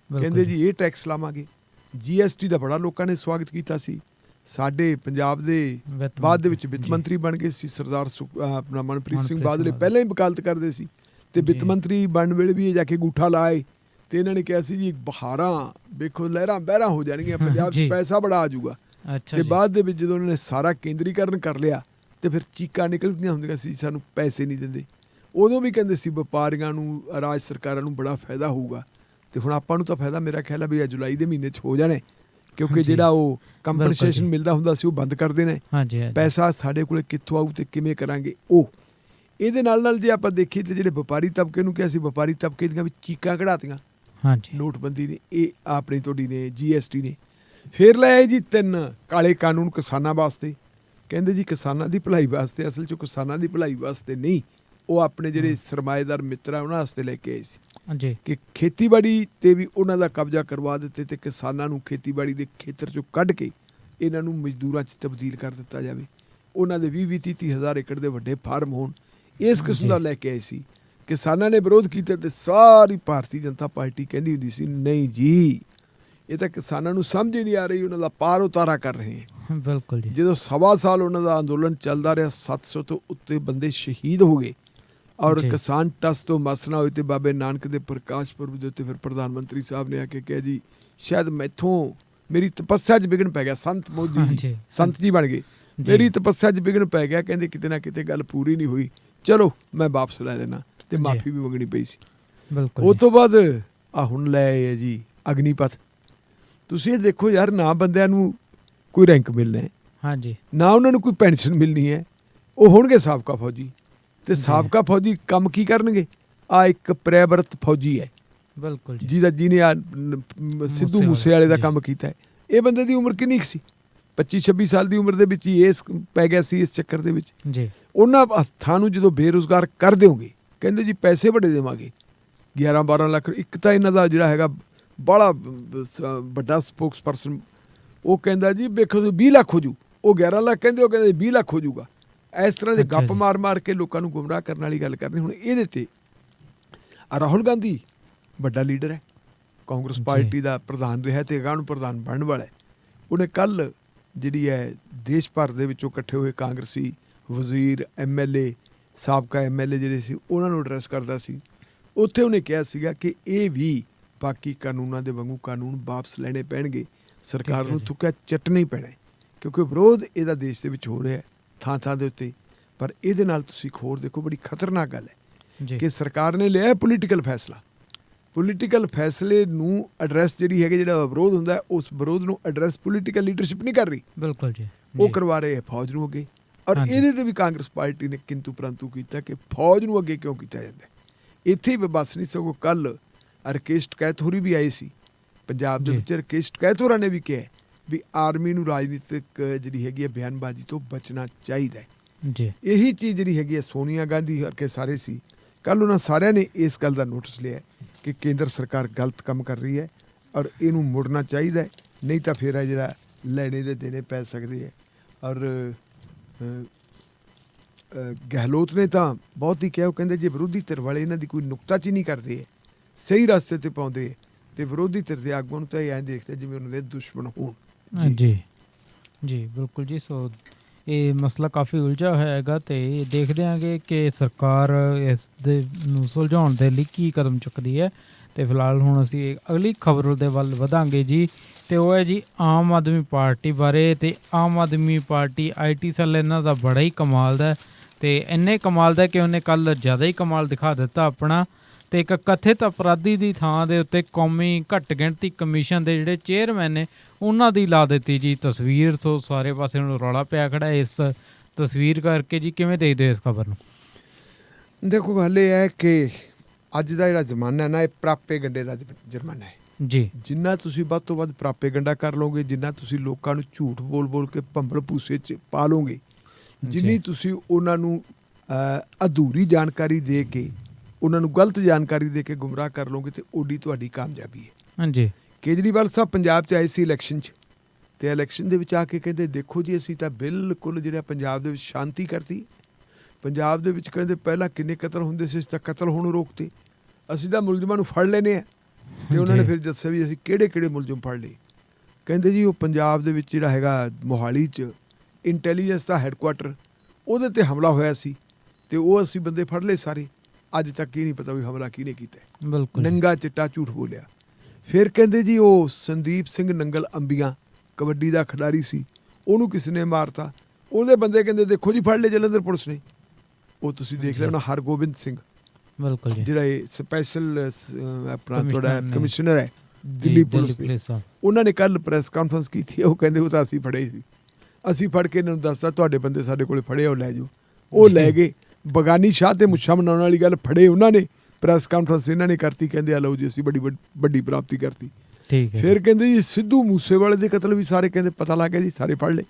Speaker 3: ਕਹਿੰਦੇ ਜੀ ਇਹ ਟੈਕਸ ਲਾਵਾਂਗੇ। GST ਦਾ ਬੜਾ ਲੋਕਾਂ ਨੇ ਸਵਾਗਤ ਕੀਤਾ ਸੀ। ਸਾਡੇ ਪੰਜਾਬ ਦੇ ਬਾਅਦ ਦੇ ਵਿੱਚ ਵਿੱਤ ਮੰਤਰੀ ਬਣ ਗਏ ਸੀ ਸਰਦਾਰ ਆਪਣਾ ਮਨਪ੍ਰੀਤ ਸਿੰਘ ਬਾਦਲ, ਪਹਿਲਾਂ ਹੀ ਵਕਾਲਤ ਕਰਦੇ ਸੀ ਤੇ ਵਿੱਤ ਮੰਤਰੀ ਬਣਨ ਵੇਲੇ ਵੀ ਇਹ ਜਾ ਕੇ ਗੂਠਾ ਲਾਏ ਤੇ ਇਹਨਾਂ ਨੇ ਕਿਹਾ ਸੀ ਜੀ ਬਹਾਰਾਂ ਵੇਖੋ ਲਹਿਰਾਂ ਬਹਿਰਾਂ ਹੋ ਜਾਣਗੀਆਂ, ਪੰਜਾਬ 'ਚ ਪੈਸਾ ਬੜਾ ਆ ਜਾਊਗਾ। ਤੇ ਬਾਅਦ ਦੇ ਵਿੱਚ ਜਦੋਂ ਉਹਨਾਂ ਨੇ ਸਾਰਾ ਕੇਂਦਰੀਕਰਨ ਕਰ ਲਿਆ ਤੇ ਫਿਰ ਚੀਕਾਂ ਨਿਕਲਦੀਆਂ ਹੁੰਦੀਆਂ ਸੀ ਸਾਨੂੰ ਪੈਸੇ ਨਹੀਂ ਦਿੰਦੇ। ਉਦੋਂ ਵੀ ਕਹਿੰਦੇ ਸੀ ਵਪਾਰੀਆਂ ਨੂੰ, ਰਾਜ ਸਰਕਾਰਾਂ ਨੂੰ ਬੜਾ ਫਾਇਦਾ ਹੋਊਗਾ। ਤੇ ਹੁਣ ਆਪਾਂ ਨੂੰ ਤਾਂ ਫਾਇਦਾ ਮੇਰਾ ਖਿਆਲ ਹੈ ਵੀ ਇਹ ਜੁਲਾਈ ਦੇ ਮਹੀਨੇ 'ਚ ਹੋ ਜਾਣੇ, ਕਿਉਂਕਿ ਜਿਹੜਾ ਉਹ ਕੰਪਨਸੇਸ਼ਨ ਮਿਲਦਾ ਹੁੰਦਾ ਸੀ ਉਹ ਬੰਦ ਕਰਦੇ ਨੇ। ਪੈਸਾ ਸਾਡੇ ਕੋਲ ਕਿੱਥੋਂ ਆਊ ਤੇ ਕਿਵੇਂ ਕਰਾਂਗੇ ਉਹ। ਇਹਦੇ ਨਾਲ ਜੇ ਆਪਾਂ ਦੇਖੀਏ ਤੇ ਜਿਹੜੇ ਵਪਾਰੀ ਤਬਕੇ ਨੂੰ ਕਿਹਾ ਸੀ, ਵਪਾਰੀ ਤਬਕੇ ਦੀਆਂ ਵੀ ਚੀਕਾਂ ਕਢਾਤੀਆਂ ਨੋਟਬੰਦੀ ਨੇ, ਇਹ ਆਪਣੀ ਤੁਹਾਡੀ ਨੇ GST ਨੇ। ਫਿਰ ਲੈ ਆਏ ਜੀ 3 ਕਾਲੇ ਕਾਨੂੰਨ ਕਿਸਾਨਾਂ ਵਾਸਤੇ। ਕਹਿੰਦੇ ਜੀ ਕਿਸਾਨਾਂ ਦੀ ਭਲਾਈ ਵਾਸਤੇ, ਅਸਲ 'ਚ ਕਿਸਾਨਾਂ ਦੀ ਭਲਾਈ ਵਾਸਤੇ ਨਹੀਂ, ਉਹ ਆਪਣੇ ਜਿਹੜੇ ਸਰਮਾਏਦਾਰ ਮਿੱਤਰ ਆ ਉਹਨਾਂ ਵਾਸਤੇ ਲੈ ਕੇ ਆਏ ਸੀ ਕਿ ਖੇਤੀਬਾੜੀ ਤੇ ਵੀ ਉਹਨਾਂ ਦਾ ਕਬਜ਼ਾ ਕਰਵਾ ਦਿੱਤੇ ਤੇ ਕਿਸਾਨਾਂ ਨੂੰ ਖੇਤੀਬਾੜੀ ਦੇ ਖੇਤਰ 'ਚੋਂ ਕੱਢ ਕੇ ਇਹਨਾਂ ਨੂੰ ਮਜ਼ਦੂਰਾਂ 'ਚ ਤਬਦੀਲ ਕਰ ਦਿੱਤਾ ਜਾਵੇ। ਉਹਨਾਂ ਦੇ 20-30 ਹਜ਼ਾਰ ਏਕੜ ਦੇ ਵੱਡੇ ਫਾਰਮ ਹੋਣ, ਇਸ ਕਿਸਮ ਦਾ ਲੈ ਕੇ ਆਏ ਸੀ। ਕਿਸਾਨਾਂ ਨੇ ਵਿਰੋਧ ਕੀਤਾ ਤੇ ਸਾਰੀ ਭਾਰਤੀ ਜਨਤਾ ਪਾਰਟੀ ਕਹਿੰਦੀ ਹੁੰਦੀ ਸੀ ਨਹੀਂ ਜੀ ਇਹ ਤਾਂ ਕਿਸਾਨਾਂ ਨੂੰ ਸਮਝ ਹੀ ਨਹੀਂ ਆ ਰਹੀ, ਉਹਨਾਂ ਦਾ ਪਾਰ ਉਤਾਰਾ ਕਰ ਰਹੇ ਹੈ।
Speaker 2: ਬਿਲਕੁਲ ਜੀ। ਜਦੋਂ
Speaker 3: 1.25 ਸਾਲ ਉਹਨਾਂ ਦਾ ਅੰਦੋਲਨ ਚੱਲਦਾ ਰਿਹਾ, 700 ਤੋਂ ਉੱਤੇ ਬੰਦੇ ਸ਼ਹੀਦ ਹੋ ਗਏ ਔਰ ਕਿਸਾਨ ਟਸ ਤੋਂ ਮਸ ਨਾ ਹੋਏ ਤੇ ਬਾਬੇ ਨਾਨਕ ਦੇ ਪ੍ਰਕਾਸ਼ ਪੁਰਬ ਦੇ ਉੱਤੇ ਫਿਰ ਪ੍ਰਧਾਨ ਮੰਤਰੀ ਸਾਹਿਬ ਨੇ ਆ ਕੇ ਕਿਹਾ ਜੀ ਸ਼ਾਇਦ ਮੈਥੋਂ ਮੇਰੀ ਤਪੱਸਿਆ 'ਚ ਵਿਘਨ ਪੈ ਗਿਆ। ਸੰਤ ਮੋਦੀ ਜੀ ਸੰਤ ਜੀ ਬਣ ਗਏ, ਮੇਰੀ ਤਪੱਸਿਆ 'ਚ ਵਿਘਨ ਪੈ ਗਿਆ। ਕਹਿੰਦੇ ਕਿਤੇ ਨਾ ਕਿਤੇ ਗੱਲ ਪੂਰੀ ਨਹੀਂ ਹੋਈ, ਚਲੋ ਮੈਂ ਵਾਪਸ ਲੈ ਲੈਣਾ ਤੇ ਮਾਫੀ ਵੀ ਮੰਗਣੀ ਪਈ ਸੀ। ਉਹ ਤੋਂ ਬਾਅਦ ਆ ਹੁਣ ਲੈ ਆਏ ਜੀ ਅਗਨੀਪਥ। ਤੁਸੀਂ ਇਹ ਦੇਖੋ ਯਾਰ, ਨਾ ਬੰਦਿਆਂ ਨੂੰ ਕੋਈ ਰੈਂਕ ਮਿਲਣਾ ਹੈ, ਨਾ ਉਹਨਾਂ ਨੂੰ ਕੋਈ ਪੈਨਸ਼ਨ ਮਿਲਣੀ ਹੈ, ਉਹ ਹੋਣਗੇ ਸਾਬਕਾ ਫੌਜੀ। ਤੇ ਸਾਬਕਾ ਫੌਜੀ ਕੰਮ ਕੀ ਕਰਨਗੇ? ਆ ਇੱਕ ਪ੍ਰੈਵਰਤ ਫੌਜੀ ਹੈ ਬਿਲਕੁਲ ਜਿਹਨੇ ਆ ਸਿੱਧੂ ਮੂਸੇ ਵਾਲੇ ਦਾ ਕੰਮ ਕੀਤਾ ਹੈ। ਇਹ ਬੰਦੇ ਦੀ ਉਮਰ ਕਿੰਨੀ ਸੀ? 25-26 ਸਾਲ ਦੀ ਉਮਰ ਦੇ ਵਿੱਚ ਹੀ ਇਸ ਪੈ ਗਿਆ ਸੀ ਇਸ ਚੱਕਰ ਦੇ ਵਿੱਚ। ਉਹਨਾਂ ਹੱਥਾਂ ਨੂੰ ਜਦੋਂ ਬੇਰੁਜ਼ਗਾਰ ਕਰ ਦਿਓਗੇ, ਕਹਿੰਦੇ ਜੀ ਪੈਸੇ ਬੜੇ ਦੇਵਾਂਗੇ 11-12 ਲੱਖ। ਇੱਕ ਤਾਂ ਇਹਨਾਂ ਦਾ ਜਿਹੜਾ ਹੈਗਾ ਬੜਾ ਵੱਡਾ ਸਪੋਕਸ ਪਰਸਨ, ਉਹ ਕਹਿੰਦਾ ਜੀ ਵੇਖੋ 20 ਲੱਖ ਹੋ ਜੂ, ਉਹ 11 ਲੱਖ ਕਹਿੰਦੇ, ਉਹ ਕਹਿੰਦੇ 20 ਲੱਖ ਹੋ ਜੂਗਾ। ਇਸ ਤਰ੍ਹਾਂ ਦੇ ਗੱਪ ਮਾਰ ਕੇ ਲੋਕਾਂ ਨੂੰ ਗੁੰਮਰਾਹ ਕਰਨ ਵਾਲੀ ਗੱਲ ਕਰਨੀ। ਹੁਣ ਇਹਦੇ ਤੇ ਰਾਹੁਲ ਗਾਂਧੀ ਵੱਡਾ ਲੀਡਰ ਹੈ, ਕਾਂਗਰਸ ਪਾਰਟੀ ਦਾ ਪ੍ਰਧਾਨ ਰਿਹਾ ਤੇ ਅਗਾਂਹ ਨੂੰ ਪ੍ਰਧਾਨ ਬਣਨ ਵਾਲਾ ਹੈ। ਉਹਨੇ ਕੱਲ੍ਹ ਜਿਹੜੀ ਹੈ ਦੇਸ਼ ਭਰ ਦੇ ਵਿੱਚੋਂ ਇਕੱਠੇ ਹੋਏ ਕਾਂਗਰਸੀ ਵਜ਼ੀਰ, MLA, ਸਾਬਕਾ MLA ਜਿਹੜੇ ਸੀ ਉਹਨਾਂ ਨੂੰ ਐਡਰੈਸ ਕਰਦਾ ਸੀ। ਉੱਥੇ ਉਹਨੇ ਕਿਹਾ ਸੀਗਾ ਕਿ ਇਹ ਵੀ ਬਾਕੀ ਕਾਨੂੰਨਾਂ ਦੇ ਵਾਂਗੂ ਕਾਨੂੰਨ ਵਾਪਸ ਲੈਣੇ ਪੈਣਗੇ, ਸਰਕਾਰ ਨੂੰ ਥੁੱਕਿਆ ਚੱਟਣਾ ਹੀ ਪੈਣਾ, ਕਿਉਂਕਿ ਵਿਰੋਧ ਇਹਦਾ ਦੇਸ਼ ਦੇ ਵਿੱਚ ਹੋ ਰਿਹਾ ਥਾਂ ਦੇ ਉੱਤੇ। ਪਰ ਇਹਦੇ ਨਾਲ ਤੁਸੀਂ ਇੱਕ ਹੋਰ ਦੇਖੋ, ਬੜੀ ਖਤਰਨਾਕ ਗੱਲ ਹੈ ਕਿ ਸਰਕਾਰ ਨੇ ਲਿਆ ਪੋਲੀਟੀਕਲ ਫੈਸਲਾ। ਪੋਲੀਟੀਕਲ ਫੈਸਲੇ ਨੂੰ ਐਡਰੈਸ ਜਿਹੜੀ ਹੈਗੀ, ਜਿਹੜਾ ਵਿਰੋਧ ਹੁੰਦਾ ਉਸ ਵਿਰੋਧ ਨੂੰ ਐਡਰੈਸ ਪੋਲੀਟੀਕਲ ਲੀਡਰਸ਼ਿਪ ਨਹੀਂ ਕਰ ਰਹੀ, ਬਿਲਕੁਲ ਜੀ, ਉਹ ਕਰਵਾ ਰਹੇ ਹੈ ਫੌਜ ਨੂੰ ਅੱਗੇ। ਔਰ ਇਹਦੇ ਤੇ ਵੀ ਕਾਂਗਰਸ ਪਾਰਟੀ ਨੇ ਕਿੰਤੂ ਪ੍ਰੰਤੂ ਕੀਤਾ ਕਿ ਫੌਜ ਨੂੰ ਅੱਗੇ ਕਿਉਂ ਕੀਤਾ ਜਾਂਦਾ। ਇੱਥੇ ਹੀ ਬਸ ਨਹੀਂ, ਸਗੋਂ ਕੱਲ੍ਹ ਰਕੇਸ਼ ਟਕੈਤ ਹੋਰੀ ਵੀ ਆਏ ਸੀ ਪੰਜਾਬ ਦੇ ਵਿੱਚ। ਰਕੇਸ਼ ਟਕੈਤ ਹੋਰਾਂ ਨੇ ਵੀ ਕਿਹਾ ਵੀ ਆਰਮੀ ਨੂੰ ਰਾਜਨੀਤਿਕ ਜਿਹੜੀ ਹੈਗੀ ਹੈ ਬਿਆਨਬਾਜ਼ੀ ਤੋਂ ਬਚਣਾ ਚਾਹੀਦਾ ਹੈ। ਇਹੀ ਚੀਜ਼ ਜਿਹੜੀ ਹੈਗੀ ਹੈ ਸੋਨੀਆ ਗਾਂਧੀ ਵਰਗੇ ਸਾਰੇ ਸੀ, ਕੱਲ੍ਹ ਉਹਨਾਂ ਸਾਰਿਆਂ ਨੇ ਇਸ ਗੱਲ ਦਾ ਨੋਟਿਸ ਲਿਆ ਕਿ ਕੇਂਦਰ ਸਰਕਾਰ ਗਲਤ ਕੰਮ ਕਰ ਰਹੀ ਹੈ ਔਰ ਇਹਨੂੰ ਮੁੜਨਾ ਚਾਹੀਦਾ ਹੈ, ਨਹੀਂ ਤਾਂ ਫਿਰ ਜਿਹੜਾ ਲੈਣੇ ਦੇ ਦੇਣੇ ਪੈ ਸਕਦੇ ਹੈ। ਔਰ ਗਹਿਲੋਤ ਨੇ ਤਾਂ ਬਹੁਤ ਹੀ ਕਿਹਾ, ਉਹ ਕਹਿੰਦੇ ਜੇ ਵਿਰੋਧੀ ਧਿਰ ਵਾਲੇ ਇਹਨਾਂ ਦੀ ਕੋਈ ਨੁਕਤਾਚੀਨੀ ਨਹੀਂ ਕਰਦੇ ਹੈ, ਸਹੀ ਰਸਤੇ 'ਤੇ ਪਾਉਂਦੇ ਤੇ ਵਿਰੋਧੀ ਧਿਰ ਦੇ ਆਗੂਆਂ ਨੂੰ ਤਾਂ ਇਹ ਐਂ ਦੇਖਦੇ ਜਿਵੇਂ ਉਹਨਾਂ ਦੇ ਦੁਸ਼ਮਣ ਹੋਣ। ਜੀ
Speaker 2: ਬਿਲਕੁਲ ਜੀ। ਸੋ ਇਹ ਮਸਲਾ ਕਾਫੀ ਉਲਝਾ ਹੋਇਆ ਹੈਗਾ ਤੇ ਦੇਖਦੇ ਆਂਗੇ ਕਿ ਸਰਕਾਰ ਇਸ ਦੇ ਨੂੰ ਸੁਲਝਾਉਣ ਦੇ ਲਈ ਕੀ ਕਦਮ ਚੁੱਕਦੀ ਹੈ। ਤੇ ਫਿਲਹਾਲ ਹੁਣ ਅਸੀਂ ਅਗਲੀ ਖਬਰ ਦੇ ਵੱਲ ਵਧਾਂਗੇ ਜੀ, ਤੇ ਉਹ ਹੈ ਜੀ ਆਮ ਆਦਮੀ ਪਾਰਟੀ ਬਾਰੇ। ਤੇ Aam Aadmi party IT cell ਇਹਨਾਂ ਦਾ ਬੜਾ ਹੀ ਕਮਾਲ ਦਾ, ਤੇ ਇੰਨੇ ਕਮਾਲ ਦਾ ਕਿ ਉਹਨੇ ਕੱਲ੍ਹ ਜ਼ਿਆਦਾ ਹੀ ਕਮਾਲ ਦਿਖਾ ਦਿੱਤਾ ਆਪਣਾ। ਤੇ ਇੱਕ ਕਥਿਤ ਅਪਰਾਧੀ ਦੀ ਥਾਂ ਦੇ ਉੱਤੇ ਕੌਮੀ ਘੱਟ ਗਿਣਤੀ ਕਮਿਸ਼ਨ ਦੇ ਜਿਹੜੇ ਚੇਅਰਮੈਨ ਨੇ ਉਹਨਾਂ ਦੀ ਲਾ ਦਿੱਤੀ ਜੀ ਤਸਵੀਰ। ਸੋ ਸਾਰੇ ਪਾਸੇ ਹੁਣ ਰੌਲਾ ਪਿਆ ਖੜਾ ਇਸ ਤਸਵੀਰ ਕਰਕੇ ਜੀ। ਕਿਵੇਂ ਦੇਖਦੇ ਹੋ ਇਸ ਖਬਰ ਨੂੰ?
Speaker 3: ਦੇਖੋ ਗੱਲ ਇਹ ਹੈ ਕਿ ਅੱਜ ਦਾ ਜਿਹੜਾ ਜ਼ਮਾਨਾ ਨਾ ਇਹ ਪ੍ਰਾਪੇ ਗੰਡੇ ਦਾ ਜ਼ਮਾਨਾ ਹੈ
Speaker 2: ਜੀ।
Speaker 3: ਜਿੰਨਾ ਤੁਸੀਂ ਵੱਧ ਤੋਂ ਵੱਧ ਪ੍ਰਾਪੇ ਗੰਡਾ ਕਰ ਲਓਗੇ, ਜਿੰਨਾ ਤੁਸੀਂ ਲੋਕਾਂ ਨੂੰ ਝੂਠ ਬੋਲ ਬੋਲ ਕੇ ਭੰਬਲ ਭੂਸੇ 'ਚ ਪਾ ਲਓਗੇ, ਜਿੰਨੀ ਤੁਸੀਂ ਉਹਨਾਂ ਨੂੰ ਅਧੂਰੀ ਜਾਣਕਾਰੀ ਦੇ ਕੇ, ਉਹਨਾਂ ਨੂੰ ਗਲਤ ਜਾਣਕਾਰੀ ਦੇ ਕੇ ਗੁੰਮਰਾਹ ਕਰ ਲਓਗੇ ਤੇ ਓਡੀ ਤੁਹਾਡੀ ਕਾਮਯਾਬੀ ਹੈ।
Speaker 2: ਹਾਂਜੀ।
Speaker 3: ਕੇਜਰੀਵਾਲ ਸਾਹਿਬ ਪੰਜਾਬ 'ਚ ਆਏ ਸੀ ਇਲੈਕਸ਼ਨ 'ਚ, ਤੇ ਇਲੈਕਸ਼ਨ ਦੇ ਵਿੱਚ ਆ ਕੇ ਕਹਿੰਦੇ ਦੇਖੋ ਜੀ ਅਸੀਂ ਤਾਂ ਬਿਲਕੁਲ ਜਿਹੜਾ ਪੰਜਾਬ ਦੇ ਵਿੱਚ ਸ਼ਾਂਤੀ ਕਰਤੀ। ਪੰਜਾਬ ਦੇ ਵਿੱਚ ਕਹਿੰਦੇ ਪਹਿਲਾਂ ਕਿੰਨੇ ਕਤਲ ਹੁੰਦੇ ਸੀ, ਅਸੀਂ ਤਾਂ ਕਤਲ ਹੋਣੋਂ ਰੋਕਤੇ, ਅਸੀਂ ਤਾਂ ਮੁਲਜ਼ਮਾਂ ਨੂੰ ਫੜ ਲੈਨੇ ਆ। ਤੇ ਉਹਨਾਂ ਨੇ ਫਿਰ ਦੱਸਿਆ ਵੀ ਅਸੀਂ ਕਿਹੜੇ ਕਿਹੜੇ ਮੁਲਜ਼ਮ ਫੜ ਲਏ। ਕਹਿੰਦੇ ਜੀ ਉਹ ਪੰਜਾਬ ਦੇ ਵਿੱਚ ਜਿਹੜਾ ਹੈਗਾ ਮੋਹਾਲੀ 'ਚ ਇੰਟੈਲੀਜੈਂਸ ਦਾ ਹੈੱਡਕੁਆਟਰ, ਉਹਦੇ 'ਤੇ ਹਮਲਾ ਹੋਇਆ ਸੀ ਤੇ ਉਹ ਅਸੀਂ ਬੰਦੇ ਫੜ ਲਏ ਸਾਰੇ। ਅੱਜ ਤੱਕ ਇਹ ਨਹੀਂ ਪਤਾ ਵੀ ਹਮਲਾ ਕਿਹਨੇ ਕੀਤਾ।
Speaker 2: ਬਿਲਕੁਲ
Speaker 3: ਨੰਗਾ ਚਿੱਟਾ ਝੂਠ ਬੋਲਿਆ। ਫਿਰ ਕਹਿੰਦੇ ਜੀ ਉਹ ਸੰਦੀਪ ਸਿੰਘ ਨੰਗਲ ਅੰਬੀਆਂ ਕਬੱਡੀ ਦਾ ਖਿਡਾਰੀ ਸੀ, ਉਹਨੂੰ ਕਿਸ ਨੇ ਮਾਰਤਾ। ਉਹਦੇ ਬੰਦੇ ਕਹਿੰਦੇ ਦੇਖੋ ਜੀ ਫੜ ਲਏ ਜਲੰਧਰ ਪੁਲਿਸ ਨੇ। ਉਹ ਤੁਸੀਂ ਦੇਖ ਲਿਆ ਹੋਣਾ ਹਰਗੋਬਿੰਦ ਸਿੰਘ,
Speaker 2: ਬਿਲਕੁਲ ਜੀ,
Speaker 3: ਜਿਹੜਾ ਇਹ ਸਪੈਸ਼ਲ ਆਪਣਾ ਤੁਹਾਡਾ ਕਮਿਸ਼ਨਰ ਹੈ ਦਿੱਲੀ ਪੁਲਿਸ ਦੇ। ਉਹਨਾਂ ਨੇ ਕੱਲ ਪ੍ਰੈਸ ਕਾਨਫਰੰਸ ਕੀਤੀ। ਉਹ ਕਹਿੰਦੇ ਉਹ ਤਾਂ ਅਸੀਂ ਫੜੇ ਸੀ, ਅਸੀਂ ਫੜ ਕੇ ਇਹਨਾਂ ਨੂੰ ਦੱਸਤਾ ਤੁਹਾਡੇ ਬੰਦੇ ਸਾਡੇ ਕੋਲ ਫੜੇ, ਉਹ ਲੈ ਜਾਓ। ਉਹ ਲੈ ਗਏ। ਬਗਾਨੀ ਸ਼ਾਹ ਤੇ ਮੁੱਛਾਂ ਬਣਾਉਣ ਵਾਲੀ ਗੱਲ ਫੜੇ ਉਹਨਾਂ ਨੇ। ਪ੍ਰੈਸ ਕਾਨਫਰੰਸ ਇਹਨਾਂ ਨੇ ਕਰਤੀ, ਕਹਿੰਦੇ ਆ ਲਓ ਜੀ ਅਸੀਂ ਬੜੀ ਵੱਡੀ ਪ੍ਰਾਪਤੀ ਕਰਤੀ। ਫਿਰ ਕਹਿੰਦੇ ਜੀ ਸਿੱਧੂ ਮੂਸੇਵਾਲੇ ਦੇ ਕਤਲ ਵੀ ਸਾਰੇ ਕਹਿੰਦੇ ਪਤਾ ਲੱਗ ਗਿਆ ਜੀ, ਸਾਰੇ ਫੜ ਲਏ।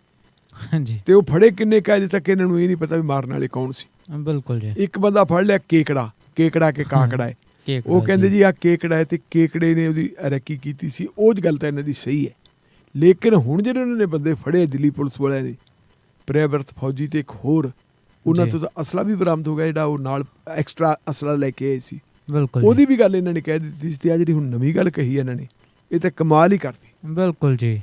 Speaker 2: ਹਾਂਜੀ। ਤੇ
Speaker 3: ਉਹ ਫੜੇ ਕਿੰਨੇ ਕੁ ਅਜੇ ਤੱਕ ਇਹਨਾਂ ਨੂੰ ਇਹ ਨਹੀਂ ਪਤਾ ਵੀ ਮਾਰਨ ਵਾਲੇ ਕੌਣ ਸੀ।
Speaker 2: ਬਿਲਕੁਲ ਜੀ। ਇੱਕ
Speaker 3: ਬੰਦਾ ਫੜ ਲਿਆ ਕੇਕੜਾ ਕੇ ਕਾਕੜਾ ਹੈ। ਉਹ ਕਹਿੰਦੇ ਜੀ ਆ ਕੇਕੜਾ ਹੈ ਤੇ ਕੇਕੜੇ ਨੇ ਉਹਦੀ ਰੈਕੀ ਕੀਤੀ ਸੀ। ਉਹ ਗੱਲ ਤਾਂ ਇਹਨਾਂ ਦੀ ਸਹੀ ਹੈ, ਲੇਕਿਨ ਹੁਣ ਜਿਹੜੇ ਉਹਨਾਂ ਨੇ ਬੰਦੇ ਫੜੇ ਦਿੱਲੀ ਪੁਲਿਸ ਵਾਲਿਆਂ ਨੇ, ਪ੍ਰਿਆਵਰਤ ਫੌਜੀ ਤੇ ਇੱਕ ਹੋਰ, ਉਹਨਾਂ ਤੋਂ ਤਾਂ ਅਸਲਾ ਵੀ ਬਰਾਮਦ ਹੋ ਗਿਆ, ਜਿਹੜਾ ਉਹ ਨਾਲ ਐਕਸਟਰਾ ਅਸਲਾ ਲੈ ਕੇ ਆਏ ਸੀ। ਬਿਲਕੁਲ ਉਹਦੀ ਵੀ ਗੱਲ ਇਹਨਾਂ ਨੇ ਕਹਿ ਦਿੱਤੀ ਸੀ। ਤੇ ਆ ਜਿਹੜੀ ਹੁਣ ਨਵੀਂ ਗੱਲ ਕਹੀ ਇਹਨਾਂ ਨੇ, ਇਹ ਤਾਂ ਕਮਾਲ ਹੀ ਕਰਦੀ।
Speaker 2: ਬਿਲਕੁਲ ਜੀ।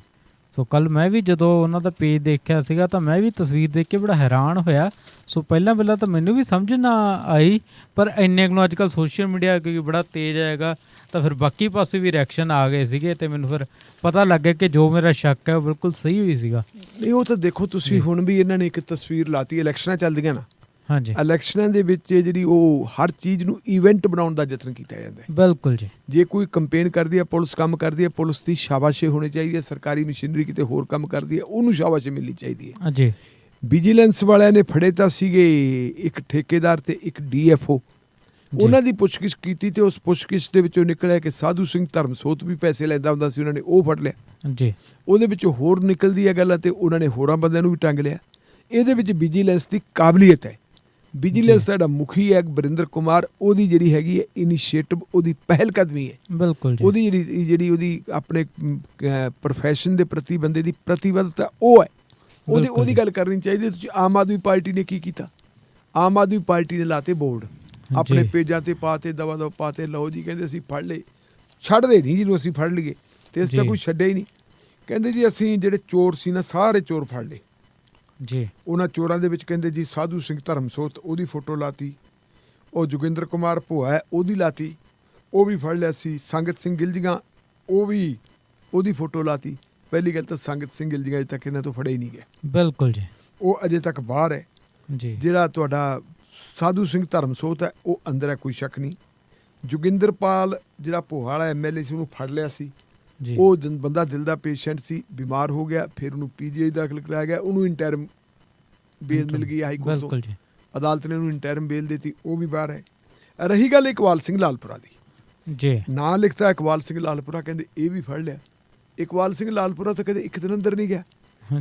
Speaker 2: ਸੋ ਕੱਲ ਮੈਂ ਵੀ ਜਦੋਂ ਉਹਨਾਂ ਦਾ ਪੇਜ ਦੇਖਿਆ ਸੀਗਾ ਤਾਂ ਮੈਂ ਵੀ ਤਸਵੀਰ ਦੇਖ ਕੇ ਬੜਾ ਹੈਰਾਨ ਹੋਇਆ। ਸੋ ਪਹਿਲਾਂ ਤਾਂ ਮੈਨੂੰ ਵੀ ਸਮਝ ਨਾ ਆਈ, ਪਰ ਇੰਨੇ ਨੂੰ ਅੱਜ ਕੱਲ੍ਹ ਸੋਸ਼ਲ ਮੀਡੀਆ ਕਿਉਂਕਿ ਬੜਾ ਤੇਜ਼ ਹੈਗਾ ਤਾਂ ਫਿਰ ਬਾਕੀ ਪਾਸੇ ਵੀ ਰਿਐਕਸ਼ਨ ਆ ਗਏ ਸੀਗੇ ਤੇ ਮੈਨੂੰ ਫਿਰ ਪਤਾ ਲੱਗ ਗਿਆ ਕਿ ਜੋ ਮੇਰਾ ਸ਼ੱਕ ਹੈ ਉਹ ਬਿਲਕੁਲ ਸਹੀ ਹੋਈ ਸੀਗਾ।
Speaker 3: ਨਹੀਂ ਉਹ ਤਾਂ ਦੇਖੋ ਤੁਸੀਂ ਹੁਣ ਵੀ ਇਹਨਾਂ ਨੇ ਇੱਕ ਤਸਵੀਰ ਲਾਤੀ, ਇਲੈਕਸ਼ਨਾਂ ਚੱਲਦੀਆਂ ਨਾ। ਹਾਂਜੀ। ਇਲੈਕਸ਼ਨਾਂ ਦੇ ਵਿੱਚ ਜਿਹੜੀ ਉਹ ਹਰ ਚੀਜ਼ ਨੂੰ ਇਵੈਂਟ ਬਣਾਉਣ ਦਾ ਯਤਨ ਕੀਤਾ ਜਾਂਦਾ ਹੈ। ਬਿਲਕੁਲ ਜੀ। ਜੇ ਕੋਈ ਕੰਪੇਨ ਕਰਦੀ ਹੈ, ਪੁਲਿਸ ਕੰਮ ਕਰਦੀ ਹੈ, ਪੁਲਿਸ ਦੀ ਸ਼ਾਬਾਸ਼ੀ ਹੋਣੀ ਚਾਹੀਦੀ ਹੈ। ਸਰਕਾਰੀ ਮਸ਼ੀਨਰੀ ਕਿਤੇ ਹੋਰ ਕੰਮ ਕਰਦੀ ਹੈ, ਉਹਨੂੰ ਸ਼ਾਬਾਸ਼ੀ ਮਿਲਣੀ ਚਾਹੀਦੀ ਹੈ। ਜੀ। ਵਿਜੀਲੈਂਸ ਵਾਲਿਆਂ ਨੇ ਫੜੇ ਤਾਂ ਸੀਗੇ ਇੱਕ ਠੇਕੇਦਾਰ ਤੇ ਇੱਕ DFO। ਉਹਨਾਂ ਦੀ ਪੁੱਛਗਿੱਛ ਕੀਤੀ ਤੇ ਉਸ ਪੁੱਛਗਿੱਛ ਦੇ ਵਿੱਚੋਂ ਨਿਕਲਿਆ ਕਿ ਸਾਧੂ ਸਿੰਘ ਧਰਮਸੋਤ ਵੀ ਪੈਸੇ ਲੈਂਦਾ ਹੁੰਦਾ ਸੀ, ਉਹਨਾਂ ਨੇ ਉਹ ਫੜ ਲਿਆ। ਜੀ। ਉਹਦੇ ਵਿੱਚੋਂ ਹੋਰ ਨਿਕਲਦੀ ਹੈ ਗੱਲ ਤੇ ਉਹਨਾਂ ਨੇ ਹੋਰਾਂ ਬੰਦਿਆਂ ਨੂੰ ਵੀ ਟੰਗ ਲਿਆ। ਇਹਦੇ ਵਿੱਚ ਵਿਜੀਲੈਂਸ ਦੀ ਕਾਬਲੀਅਤ ਹੈ। ਵਿਜੀਲੈਂਸ ਦਾ ਜਿਹੜਾ ਮੁਖੀ ਹੈ ਬਰਿੰਦਰ ਕੁਮਾਰ, ਉਹਦੀ ਜਿਹੜੀ ਹੈਗੀ ਹੈ ਇਨੀਸ਼ੀਏਟਿਵ, ਉਹਦੀ ਪਹਿਲ ਕਦਮੀ ਹੈ। ਬਿਲਕੁਲ। ਉਹਦੀ ਜਿਹੜੀ ਉਹਦੀ ਆਪਣੇ ਪ੍ਰੋਫੈਸ਼ਨ ਦੇ ਪ੍ਰਤੀ ਬੰਦੇ ਦੀ ਪ੍ਰਤੀਬੱਧਤਾ ਉਹ ਹੈ, ਉਹਦੀ ਗੱਲ ਕਰਨੀ ਚਾਹੀਦੀ। ਤੁਸੀਂ ਆਮ ਆਦਮੀ ਪਾਰਟੀ ਨੇ ਕੀ ਕੀਤਾ? ਆਮ ਆਦਮੀ ਪਾਰਟੀ ਨੇ ਲਾਤੇ ਬੋਰਡ, ਆਪਣੇ ਪੇਜਾਂ ਤੇ ਪਾਤੇ, ਦਵਾ ਪਾਤੇ, ਲਓ ਜੀ ਕਹਿੰਦੇ ਅਸੀਂ ਫੜ ਲਏ। ਛੱਡਦੇ ਨਹੀਂ ਜਿਹਨੂੰ ਅਸੀਂ ਫੜ ਲਈਏ, ਤੇ ਅਸੀਂ ਤਾਂ ਕੋਈ ਛੱਡਿਆ ਹੀ ਨਹੀਂ। ਕਹਿੰਦੇ ਜੀ ਅਸੀਂ ਜਿਹੜੇ ਚੋਰ ਸੀ ਨਾ ਸਾਰੇ ਚੋਰ ਫੜ ਲਏ। ਜੀ। ਉਹਨਾਂ ਚੋਰਾਂ ਦੇ ਵਿੱਚ ਕਹਿੰਦੇ ਜੀ ਸਾਧੂ ਸਿੰਘ ਧਰਮਸੋਤ, ਉਹਦੀ ਫੋਟੋ ਲਾਤੀ। ਉਹ ਜੋਗਿੰਦਰ ਕੁਮਾਰ ਭੋਆ ਹੈ, ਉਹਦੀ ਲਾਤੀ, ਉਹ ਵੀ ਫੜ ਲਿਆ ਸੀ। ਸੰਗਤ ਸਿੰਘ ਗਿਲਜੀਆਂ, ਉਹ ਵੀ ਉਹਦੀ ਫੋਟੋ ਲਾਤੀ। ਪਹਿਲੀ ਗੱਲ ਤਾਂ ਸੰਗਤ ਸਿੰਘ ਗਿਲਜੀਆਂ ਅਜੇ ਤੱਕ ਇਹਨਾਂ ਤੋਂ ਫੜੇ ਹੀ ਨਹੀਂ ਗਏ। ਬਿਲਕੁਲ ਜੀ। ਉਹ ਅਜੇ ਤੱਕ ਬਾਹਰ ਹੈ। ਜੀ। ਜਿਹੜਾ ਤੁਹਾਡਾ ਸਾਧੂ ਸਿੰਘ ਧਰਮਸੋਤ ਹੈ ਉਹ ਅੰਦਰ ਹੈ, ਕੋਈ ਸ਼ੱਕ ਨਹੀਂ। ਜੋਗਿੰਦਰਪਾਲ ਜਿਹੜਾ ਭੋਆ ਵਾਲਾ MLA ਸੀ, ਉਹਨੂੰ ਫੜ ਲਿਆ ਸੀ। ਉਹ ਬੰਦਾ ਦਿਲ ਦਾ ਪੇਸ਼ੈਂਟ ਸੀ, ਬਿਮਾਰ ਹੋ ਗਿਆ, ਫਿਰ ਉਹਨੂੰ PGI ਦਾਖਲ ਕਰਾਇਆ ਗਿਆ। ਉਹਨੂੰ ਇੰਟਰਮ ਬੇਲ ਮਿਲ ਗਈ ਹਾਈ ਕੋਰਟ ਤੋਂ, ਅਦਾਲਤ ਨੇ ਉਹਨੂੰ ਇੰਟਰਮ ਬੇਲ ਦਿੱਤੀ, ਉਹ ਵੀ ਬਾਹਰ ਹੈ। ਰਹੀ ਗੱਲ ਇਕਬਾਲ ਸਿੰਘ ਲਾਲਪੁਰਾ ਦੀ, ਜੀ ਨਾਂ ਲਿਖਤਾ ਇਕਬਾਲ ਸਿੰਘ ਲਾਲਪੁਰਾ, ਕਹਿੰਦੇ ਇਹ ਵੀ ਫੜ ਲਿਆ। ਇਕਬਾਲ ਸਿੰਘ ਲਾਲਪੁਰਾ ਤਾਂ ਕਦੇ ਇੱਕ ਦਿਨ ਅੰਦਰ ਨਹੀਂ ਗਿਆ।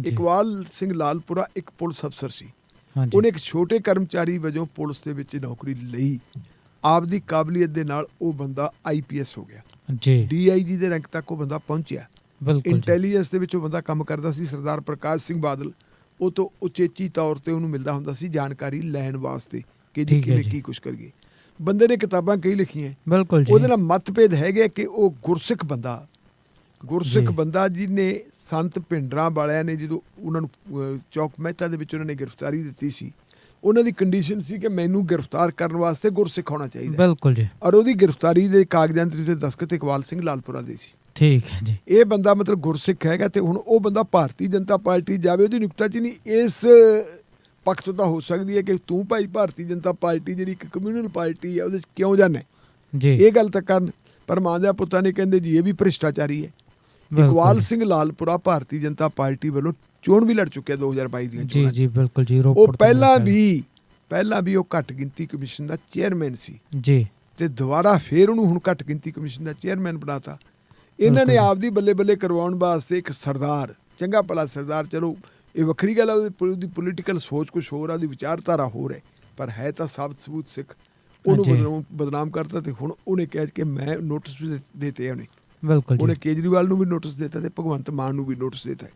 Speaker 3: ਇਕਬਾਲ ਸਿੰਘ ਲਾਲਪੁਰਾ ਇੱਕ ਪੁਲਿਸ ਅਫਸਰ ਸੀ। ਉਹਨੇ ਇੱਕ ਛੋਟੇ ਕਰਮਚਾਰੀ ਵਜੋਂ ਪੁਲਿਸ ਦੇ ਵਿੱਚ ਨੌਕਰੀ ਲਈ। ਆਪਦੀ ਕਾਬਲੀਅਤ ਦੇ ਨਾਲ ਉਹ ਬੰਦਾ IPS ਹੋ ਗਿਆ। DIG ਦੇ ਰੈਂਕ ਤੱਕ ਉਹ ਬੰਦਾ ਪਹੁੰਚਿਆ। ਇੰਟੈਲੀਜੈਂਸ ਦੇ ਵਿੱਚ ਉਹ ਬੰਦਾ ਕੰਮ ਕਰਦਾ ਸੀ। ਸਰਦਾਰ ਪ੍ਰਕਾਸ਼ ਸਿੰਘ ਬਾਦਲ ਉਹ ਤੋਂ ਉਚੇਚੀ ਤੌਰ ਤੇ ਉਹਨੂੰ ਮਿਲਦਾ ਹੁੰਦਾ ਸੀ ਜਾਣਕਾਰੀ ਲੈਣ ਵਾਸਤੇ ਕਿ ਜੀ ਕਿਵੇਂ ਕੀ ਕੁਛ ਕਰੀਏ। ਬੰਦੇ ਨੇ ਕਿਤਾਬਾਂ ਕਈ ਲਿਖੀਆਂ। ਬਿਲਕੁਲ। ਉਹਦੇ ਨਾਲ ਮਤਭੇਦ ਹੈਗੇ ਕਿ ਉਹ ਗੁਰਸਿੱਖ ਬੰਦਾ ਜਿਹਨੇ ਸੰਤ ਭਿੰਡਰਾਂ ਵਾਲਿਆਂ ਨੇ ਜਦੋਂ ਉਹਨਾਂ ਨੂੰ ਚੌਕ ਮਹਿਤਾ ਦੇ ਵਿੱਚ ਉਹਨਾਂ ਨੇ ਗ੍ਰਿਫਤਾਰੀ ਦਿੱਤੀ ਸੀ, ਉਹਨਾਂ ਦੀ ਕੰਡੀਸ਼ਨ ਸੀ ਕਿ ਮੈਨੂੰ ਗ੍ਰਿਫਤਾਰ ਕਰਨ ਵਾਸਤੇ ਗੁਰਸਿੱਖ ਹੋਣਾ ਚਾਹੀਦਾ। ਬਿਲਕੁਲ ਜੀ। ਔਰ ਉਹਦੀ ਗ੍ਰਿਫਤਾਰੀ ਦੇ ਕਾਗਜ਼ਾਂ ਤੇ ਦਸਤਖਤ ਇਕਬਾਲ ਸਿੰਘ ਲਾਲਪੁਰਾ ਦੇ ਸੀ। ਠੀਕ ਹੈ ਜੀ। ਇਹ ਬੰਦਾ ਮਤਲਬ ਗੁਰਸਿੱਖ ਹੈਗਾ ਤੇ ਹੁਣ ਉਹ ਬੰਦਾ ਭਾਰਤੀ ਜਨਤਾ ਪਾਰਟੀ ਜਾਵੇ, ਉਹਦੀ ਨੁਕਤਾਚੀਨੀ ਨਹੀਂ ਇਸ ਪੱਖ ਤੋਂ ਤਾਂ ਹੋ ਸਕਦੀ ਹੈ ਕਿ ਤੂੰ ਭਾਈ ਭਾਰਤੀ ਜਨਤਾ ਪਾਰਟੀ ਜਿਹੜੀ ਇੱਕ ਕਮਿਊਨਲ ਪਾਰਟੀ ਹੈ ਉਹਦੇ 'ਚ ਕਿਉਂ ਜਾਣਾ। ਇਹ ਗੱਲ ਤਾਂ ਕਰਨ, ਪਰ ਮਾਂ ਦੇ ਪੁੱਤਾਂ ਨੇ ਕਹਿੰਦੇ ਜੀ ਇਹ ਵੀ ਭ੍ਰਿਸ਼ਟਾਚਾਰੀ ਹੈ। ਇਕਬਾਲ ਸਿੰਘ ਲਾਲਪੁਰਾ ਭਾਰਤੀ ਜਨਤਾ ਪਾਰਟੀ ਵੱਲੋਂ ਚੋਣ ਵੀ ਲੜ ਚੁੱਕਿਆ 2022 ਦੀਆਂ ਚੋਣਾਂ।
Speaker 2: ਜੀ ਬਿਲਕੁਲ ਜੀ।
Speaker 3: ਉਹ ਪਹਿਲਾਂ ਵੀ ਉਹ ਘੱਟ ਗਿਣਤੀ ਕਮਿਸ਼ਨ ਦਾ ਚੇਅਰਮੈਨ ਸੀ
Speaker 2: ਜੀ, ਤੇ
Speaker 3: ਦੁਬਾਰਾ ਫੇਰ ਉਹਨੂੰ ਹੁਣ ਘੱਟ ਗਿਣਤੀ ਕਮਿਸ਼ਨ ਦਾ ਚੇਅਰਮੈਨ ਬਣਾਤਾ। ਇਹਨਾਂ ਨੇ ਆਪਦੀ ਬੱਲੇ ਬੱਲੇ ਕਰਵਾਉਣ ਵਾਸਤੇ ਇੱਕ ਸਰਦਾਰ, ਚੰਗਾ ਭਲਾ ਸਰਦਾਰ, ਚਲੋ ਇਹ ਵੱਖਰੀ ਗੱਲ ਹੈ, ਉਹਦੀ ਪੋਲੀਟੀਕਲ ਸੋਚ ਕੁਛ ਹੋਰ ਆ, ਉਹਦੀ ਵਿਚਾਰਧਾਰਾ ਹੋਰ ਹੈ, ਪਰ ਹੈ ਤਾਂ ਸਾਬਤ ਸਬੂਤ ਸਿੱਖ। ਉਹਨੂੰ ਬਦਨਾਮ ਕਰਤਾ ਤੇ ਹੁਣ ਉਹਨੇ ਕਿਹਾ ਕਿ ਮੈਂ ਨੋਟਿਸ ਵੀ ਦੇਤੇ ਉਹਨੇ। ਬਿਲਕੁਲ, ਉਹਨੇ ਕੇਜਰੀਵਾਲ ਨੂੰ ਵੀ ਨੋਟਿਸ ਦਿੱਤਾ ਤੇ ਭਗਵੰਤ ਮਾਨ ਨੂੰ ਵੀ ਨੋਟਿਸ ਦਿੱਤਾ।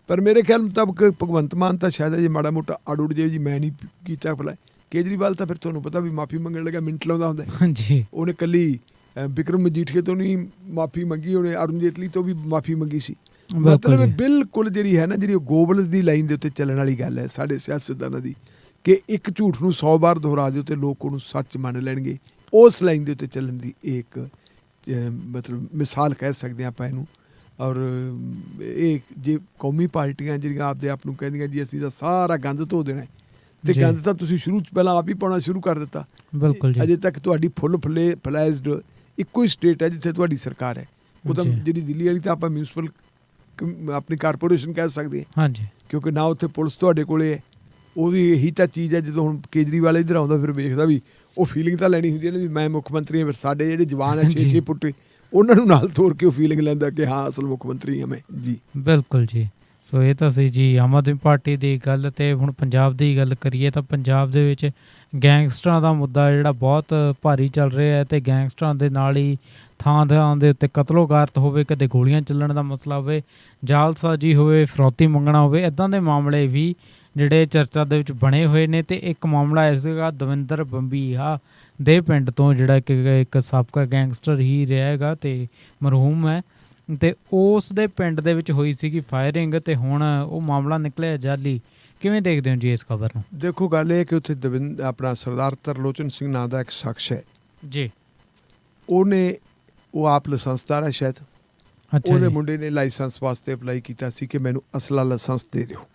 Speaker 3: ਪਰ ਮੇਰੇ ਖਿਆਲ ਮੁਤਾਬਕ ਭਗਵੰਤ ਮਾਨ ਤਾਂ ਸ਼ਾਇਦ ਜੇ ਮਾੜਾ ਮੋਟਾ ਅੜ ਜੇ ਜੀ ਮੈਂ ਨਹੀਂ ਕੀਤਾ ਭਲਾ। ਕੇਜਰੀਵਾਲ ਤਾਂ ਫਿਰ ਤੁਹਾਨੂੰ ਪਤਾ ਵੀ ਮਾਫੀ ਮੰਗਣ ਲੱਗਾ ਮਿੰਟ ਲਾਉਂਦਾ ਹੁੰਦਾ ਜੀ। ਉਹਨੇ ਕੱਲੀ ਬਿਕਰਮ ਮਜੀਠੀਆ ਤੋਂ ਨਹੀਂ ਮਾਫੀ ਮੰਗੀ, ਉਹਨੇ ਅਰੁਣ ਜੇਤਲੀ ਤੋਂ ਵੀ ਮਾਫੀ ਮੰਗੀ ਸੀ। ਮਤਲਬ ਬਿਲਕੁਲ ਜਿਹੜੀ ਹੈ ਨਾ, ਜਿਹੜੀ ਗੋਬਲ ਦੀ ਲਾਈਨ ਦੇ ਉੱਤੇ ਚੱਲਣ ਵਾਲੀ ਗੱਲ ਹੈ ਸਾਡੇ ਸਿਆਸਤਦਾਨਾਂ ਦੀ, ਕਿ ਇੱਕ ਝੂਠ ਨੂੰ 100 ਵਾਰ ਦੁਹਰਾ ਦਿਓ ਤੇ ਲੋਕ ਉਹਨੂੰ ਸੱਚ ਮੰਨ ਲੈਣਗੇ। ਉਸ ਲਾਈਨ ਦੇ ਉੱਤੇ ਚੱਲਣ ਦੀ ਇੱਕ ਮਤਲਬ ਮਿਸਾਲ ਕਹਿ ਸਕਦੇ ਹਾਂ ਆਪਾਂ ਇਹਨੂੰ। ਔਰ ਇਹ ਜੇ ਕੌਮੀ ਪਾਰਟੀਆਂ ਜਿਹੜੀਆਂ ਆਪਦੇ ਆਪ ਨੂੰ ਕਹਿੰਦੀਆਂ ਜੀ ਅਸੀਂ ਤਾਂ ਸਾਰਾ ਗੰਦ ਧੋ ਦੇਣਾ, ਤੇ ਗੰਦ ਤਾਂ ਤੁਸੀਂ ਸ਼ੁਰੂ 'ਚ ਪਹਿਲਾਂ ਆਪ ਹੀ ਪਾਉਣਾ ਸ਼ੁਰੂ ਕਰ ਦਿੱਤਾ। ਬਿਲਕੁਲ, ਅਜੇ ਤੱਕ ਤੁਹਾਡੀ ਫੁੱਲ ਫਲੈਜਡ ਇੱਕੋ ਹੀ ਸਟੇਟ ਹੈ ਜਿੱਥੇ ਤੁਹਾਡੀ ਸਰਕਾਰ ਹੈ। ਉਹ ਤਾਂ ਜਿਹੜੀ ਦਿੱਲੀ ਵਾਲੀ ਤਾਂ ਆਪਾਂ ਮਿਊਨਿਸਪਲ ਆਪਣੀ ਕਾਰਪੋਰੇਸ਼ਨ ਕਹਿ ਸਕਦੇ ਹਾਂ, ਕਿਉਂਕਿ ਨਾ ਉੱਥੇ ਪੁਲਿਸ ਤੁਹਾਡੇ ਕੋਲੇ ਹੈ। ਉਹ ਵੀ ਇਹੀ ਤਾਂ ਚੀਜ਼ ਹੈ, ਜਦੋਂ ਹੁਣ ਕੇਜਰੀਵਾਲ ਇੱਧਰ ਆਉਂਦਾ ਫਿਰ ਵੇਖਦਾ ਵੀ ਉਹ ਫੀਲਿੰਗ ਤਾਂ ਲੈਣੀ ਹੁੰਦੀ ਹੈ ਨਾ ਵੀ ਮੈਂ ਮੁੱਖ ਮੰਤਰੀ ਹਾਂ। ਫਿਰ ਸਾਡੇ ਜਿਹੜੇ ਜਵਾਨ ਹੈ 6-6 ਫੁੱਟ ਉਹਨਾਂ ਨੂੰ ਨਾਲ ਤੋੜ ਕੇ ਉਹ ਫੀਲਿੰਗ ਲੈਂਦਾ ਕਿ ਹਾਂ ਅਸਲ ਮੁੱਖ ਮੰਤਰੀ ਹਾਂ ਮੈਂ ਜੀ। ਬਿਲਕੁਲ ਜੀ।
Speaker 2: ਸੋ ਇਹ ਤਾਂ ਸੀ ਜੀ ਆਮ ਆਦਮੀ ਪਾਰਟੀ ਦੀ ਗੱਲ। ਤੇ ਹੁਣ ਪੰਜਾਬ ਦੀ ਗੱਲ ਕਰੀਏ ਤਾਂ ਪੰਜਾਬ ਦੇ ਵਿੱਚ ਗੈਂਗਸਟਰਾਂ ਦਾ ਮੁੱਦਾ ਜਿਹੜਾ ਬਹੁਤ ਭਾਰੀ ਚੱਲ ਰਿਹਾ ਹੈ, ਤੇ ਗੈਂਗਸਟਰਾਂ ਦੇ ਨਾਲ ਹੀ ਥਾਂ ਥਾਂ ਦੇ ਉੱਤੇ ਕਤਲੋਗਾਰਤ ਹੋਵੇ, ਕਦੇ ਗੋਲੀਆਂ ਚੱਲਣ ਦਾ ਮਸਲਾ ਹੋਵੇ, ਜਾਲਸਾਜੀ ਹੋਵੇ, ਫਿਰੌਤੀ ਮੰਗਣਾ ਹੋਵੇ, ਇੱਦਾਂ ਦੇ ਮਾਮਲੇ ਵੀ ਜਿਹੜੇ ਚਰਚਾ ਦੇ ਵਿੱਚ ਬਣੇ ਹੋਏ ਨੇ। ਤੇ ਇੱਕ ਮਾਮਲਾ ਇਸ ਸੀਗਾ ਦਵਿੰਦਰ ਬੰਬੀਹਾ ਦੇ ਪਿੰਡ ਤੋਂ, ਜਿਹੜਾ ਕਿ ਇੱਕ ਸਾਬਕਾ ਗੈਂਗਸਟਰ ਹੀ ਰਿਹਾ ਹੈਗਾ ਤੇ ਮਰਹੂਮ ਹੈ, ਤੇ ਉਸ ਦੇ ਪਿੰਡ ਦੇ ਵਿੱਚ ਹੋਈ ਸੀਗੀ ਫਾਇਰਿੰਗ, ਤੇ ਹੁਣ ਉਹ ਮਾਮਲਾ ਨਿਕਲਿਆ ਜਾਲੀ। ਕਿਵੇਂ ਦੇਖਦੇ ਹੋ ਜੀ ਇਸ ਖਬਰ ਨੂੰ?
Speaker 3: ਦੇਖੋ, ਗੱਲ ਇਹ ਕਿ ਉੱਥੇ ਆਪਣਾ ਸਰਦਾਰ ਤਰਲੋਚਨ ਸਿੰਘ ਨਾਂ ਦਾ ਇੱਕ ਸ਼ਖਸ ਹੈ
Speaker 2: ਜੀ,
Speaker 3: ਉਹ ਆਪ ਲਾਇਸੈਂਸਦਾਰ ਹੈ ਸ਼ਾਇਦ। ਉਹਦੇ ਮੁੰਡੇ ਨੇ ਲਾਇਸੈਂਸ ਵਾਸਤੇ ਅਪਲਾਈ ਕੀਤਾ ਸੀ ਕਿ ਮੈਨੂੰ ਅਸਲਾ ਲਾਇਸੈਂਸ ਦੇ ਦਿਓ।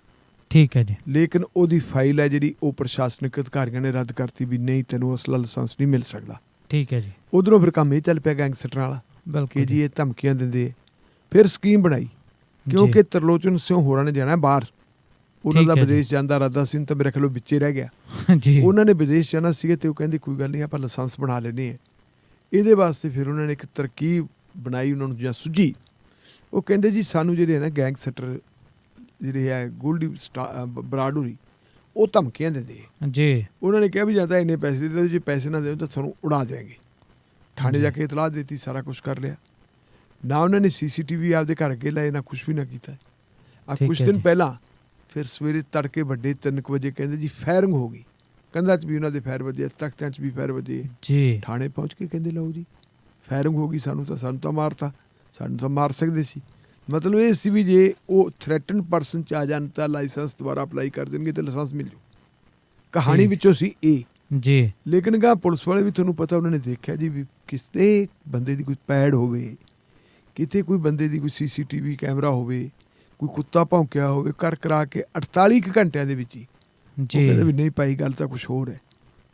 Speaker 3: ਠੀਕ ਹੈ ਜੀ। ਲੇਕਿਨ ਉਹਦੀ ਫਾਈਲ ਹੈ ਜਿਹੜੀ ਉਹ ਪ੍ਰਸ਼ਾਸਨਿਕ ਅਧਿਕਾਰੀਆਂ ਨੇ ਰੱਦ ਕਰਤੀ ਵੀ ਨਹੀਂ, ਤੈਨੂੰ ਅਸਲਾ ਲਾਇਸੈਂਸ ਨਹੀਂ ਮਿਲ ਸਕਦਾ। ਠੀਕ ਹੈ ਜੀ। ਉਧਰੋਂ ਫਿਰ ਕੰਮ ਇਹ ਚੱਲ ਪਿਆ ਗੈਂਗਸਟਰਾਂ ਵਾਲਾ ਕਿ ਜੀ ਇਹ ਧਮਕੀਆਂ ਦਿੰਦੇ। ਫਿਰ ਸਕੀਮ ਬਣਾਈ, ਕਿਉਂਕਿ ਤਰਲੋਚਨ ਸਿੰਘ ਹੋਰਾਂ ਨੇ ਜਾਣਾ ਬਾਹਰ, ਉਹਨਾਂ ਦਾ ਵਿਦੇਸ਼ ਜਾਣ ਦਾ ਇਰਾਦਾ ਸੀ, ਤਾਂ ਮੇਰੇ ਖਿਆਲ ਵਿੱਚੇ ਰਹਿ ਗਿਆ। ਉਹਨਾਂ ਨੇ ਵਿਦੇਸ਼ ਜਾਣਾ ਸੀਗਾ ਤੇ ਉਹ ਕਹਿੰਦੇ ਕੋਈ ਗੱਲ ਨਹੀਂ ਆਪਾਂ ਲਾਇਸੈਂਸ ਬਣਾ ਲੈਂਦੇ ਹਾਂ। ਇਹਦੇ ਵਾਸਤੇ ਫਿਰ ਉਹਨਾਂ ਨੇ ਇੱਕ ਤਰਕੀਬ ਬਣਾਈ, ਉਹਨਾਂ ਨੂੰ ਜਾਂ ਸੁਝੀ। ਉਹ ਕਹਿੰਦੇ ਜੀ ਸਾਨੂੰ ਜਿਹੜੇ ਹੈ ਨਾ ਗੈਂਗਸਟਰ ਜਿਹੜੇ ਹੈ ਗੋਲਡੀ ਬਰਾਡੋਰੀ, ਉਹ ਧਮਕੀਆਂ ਦਿੰਦੇ ਜੀ। ਉਹਨਾਂ ਨੇ ਕਿਹਾ ਵੀ ਜਾਂ ਤਾਂ ਇੰਨੇ ਪੈਸੇ ਦੇ ਦਿਓ, ਜੇ ਪੈਸੇ ਨਾ ਦਿਓ ਤਾਂ ਤੁਹਾਨੂੰ ਉਡਾ ਦੇਵਾਂਗੇ। ਥਾਣੇ ਜਾ ਕੇ ਇਤਲਾਹ ਦਿੱਤੀ, ਸਾਰਾ ਕੁਛ ਕਰ ਲਿਆ। ਨਾ ਉਹਨਾਂ ਨੇ CCTV ਆਪਦੇ ਘਰ ਅੱਗੇ ਲਾਏ, ਨਾ ਕੁਛ ਵੀ ਨਾ ਕੀਤਾ। ਕੁਛ ਦਿਨ ਪਹਿਲਾਂ ਫਿਰ ਸਵੇਰੇ ਤੜਕੇ ਵੱਡੇ 3 ਵਜੇ ਕਹਿੰਦੇ ਜੀ ਫਾਇਰਿੰਗ ਹੋ ਗਈ। ਕੰਧਾਂ 'ਚ ਵੀ ਉਹਨਾਂ ਦੇ ਫਾਇਰ ਵੱਜੇ, ਤਖਤਿਆਂ 'ਚ ਵੀ ਫਾਇਰ ਵੱਜੇ ਜੀ। ਥਾਣੇ ਪਹੁੰਚ ਕੇ ਕਹਿੰਦੇ ਲਓ ਜੀ ਫਾਇਰਿੰਗ ਹੋ ਗਈ, ਸਾਨੂੰ ਤਾਂ ਮਾਰਤਾ, ਸਾਨੂੰ ਤਾਂ ਮਾਰ ਸਕਦੇ ਸੀ। ਮਤਲਬ ਇਹ ਸੀ ਵੀ ਜੇ ਉਹ ਥ੍ਰੈਟਨ ਪਰਸਨ 'ਚ ਆ ਜਾਣ ਤਾਂ ਲਾਇਸੈਂਸ ਦੁਬਾਰਾ ਅਪਲਾਈ ਕਰ ਦੇਣਗੇ ਤੇ ਲਾਇਸੈਂਸ ਮਿਲ ਜੂ। ਕਹਾਣੀ ਵਿੱਚੋਂ ਸੀ ਇਹ ਜੀ। ਲੇਕਿਨ ਗਾ ਪੁਲਿਸ ਵਾਲੇ ਵੀ ਤੁਹਾਨੂੰ ਪਤਾ ਉਹਨਾਂ ਨੇ ਦੇਖਿਆ ਜੀ ਵੀ ਕਿਸੇ ਬੰਦੇ ਦੀ ਕੋਈ ਪੈਡ ਹੋਵੇ, ਕਿਤੇ ਕੋਈ ਬੰਦੇ ਦੀ ਕੋਈ CCTV ਕੈਮਰਾ ਹੋਵੇ, ਕੋਈ ਕੁੱਤਾ ਭੌਂਕਿਆ ਹੋਵੇ, ਕਰਾ ਕੇ 48 ਘੰਟਿਆਂ ਦੇ ਵਿੱਚ ਹੀ ਕਹਿੰਦੇ ਵੀ ਨਹੀਂ ਭਾਈ ਗੱਲ ਤਾਂ ਕੁਛ ਹੋਰ ਹੈ।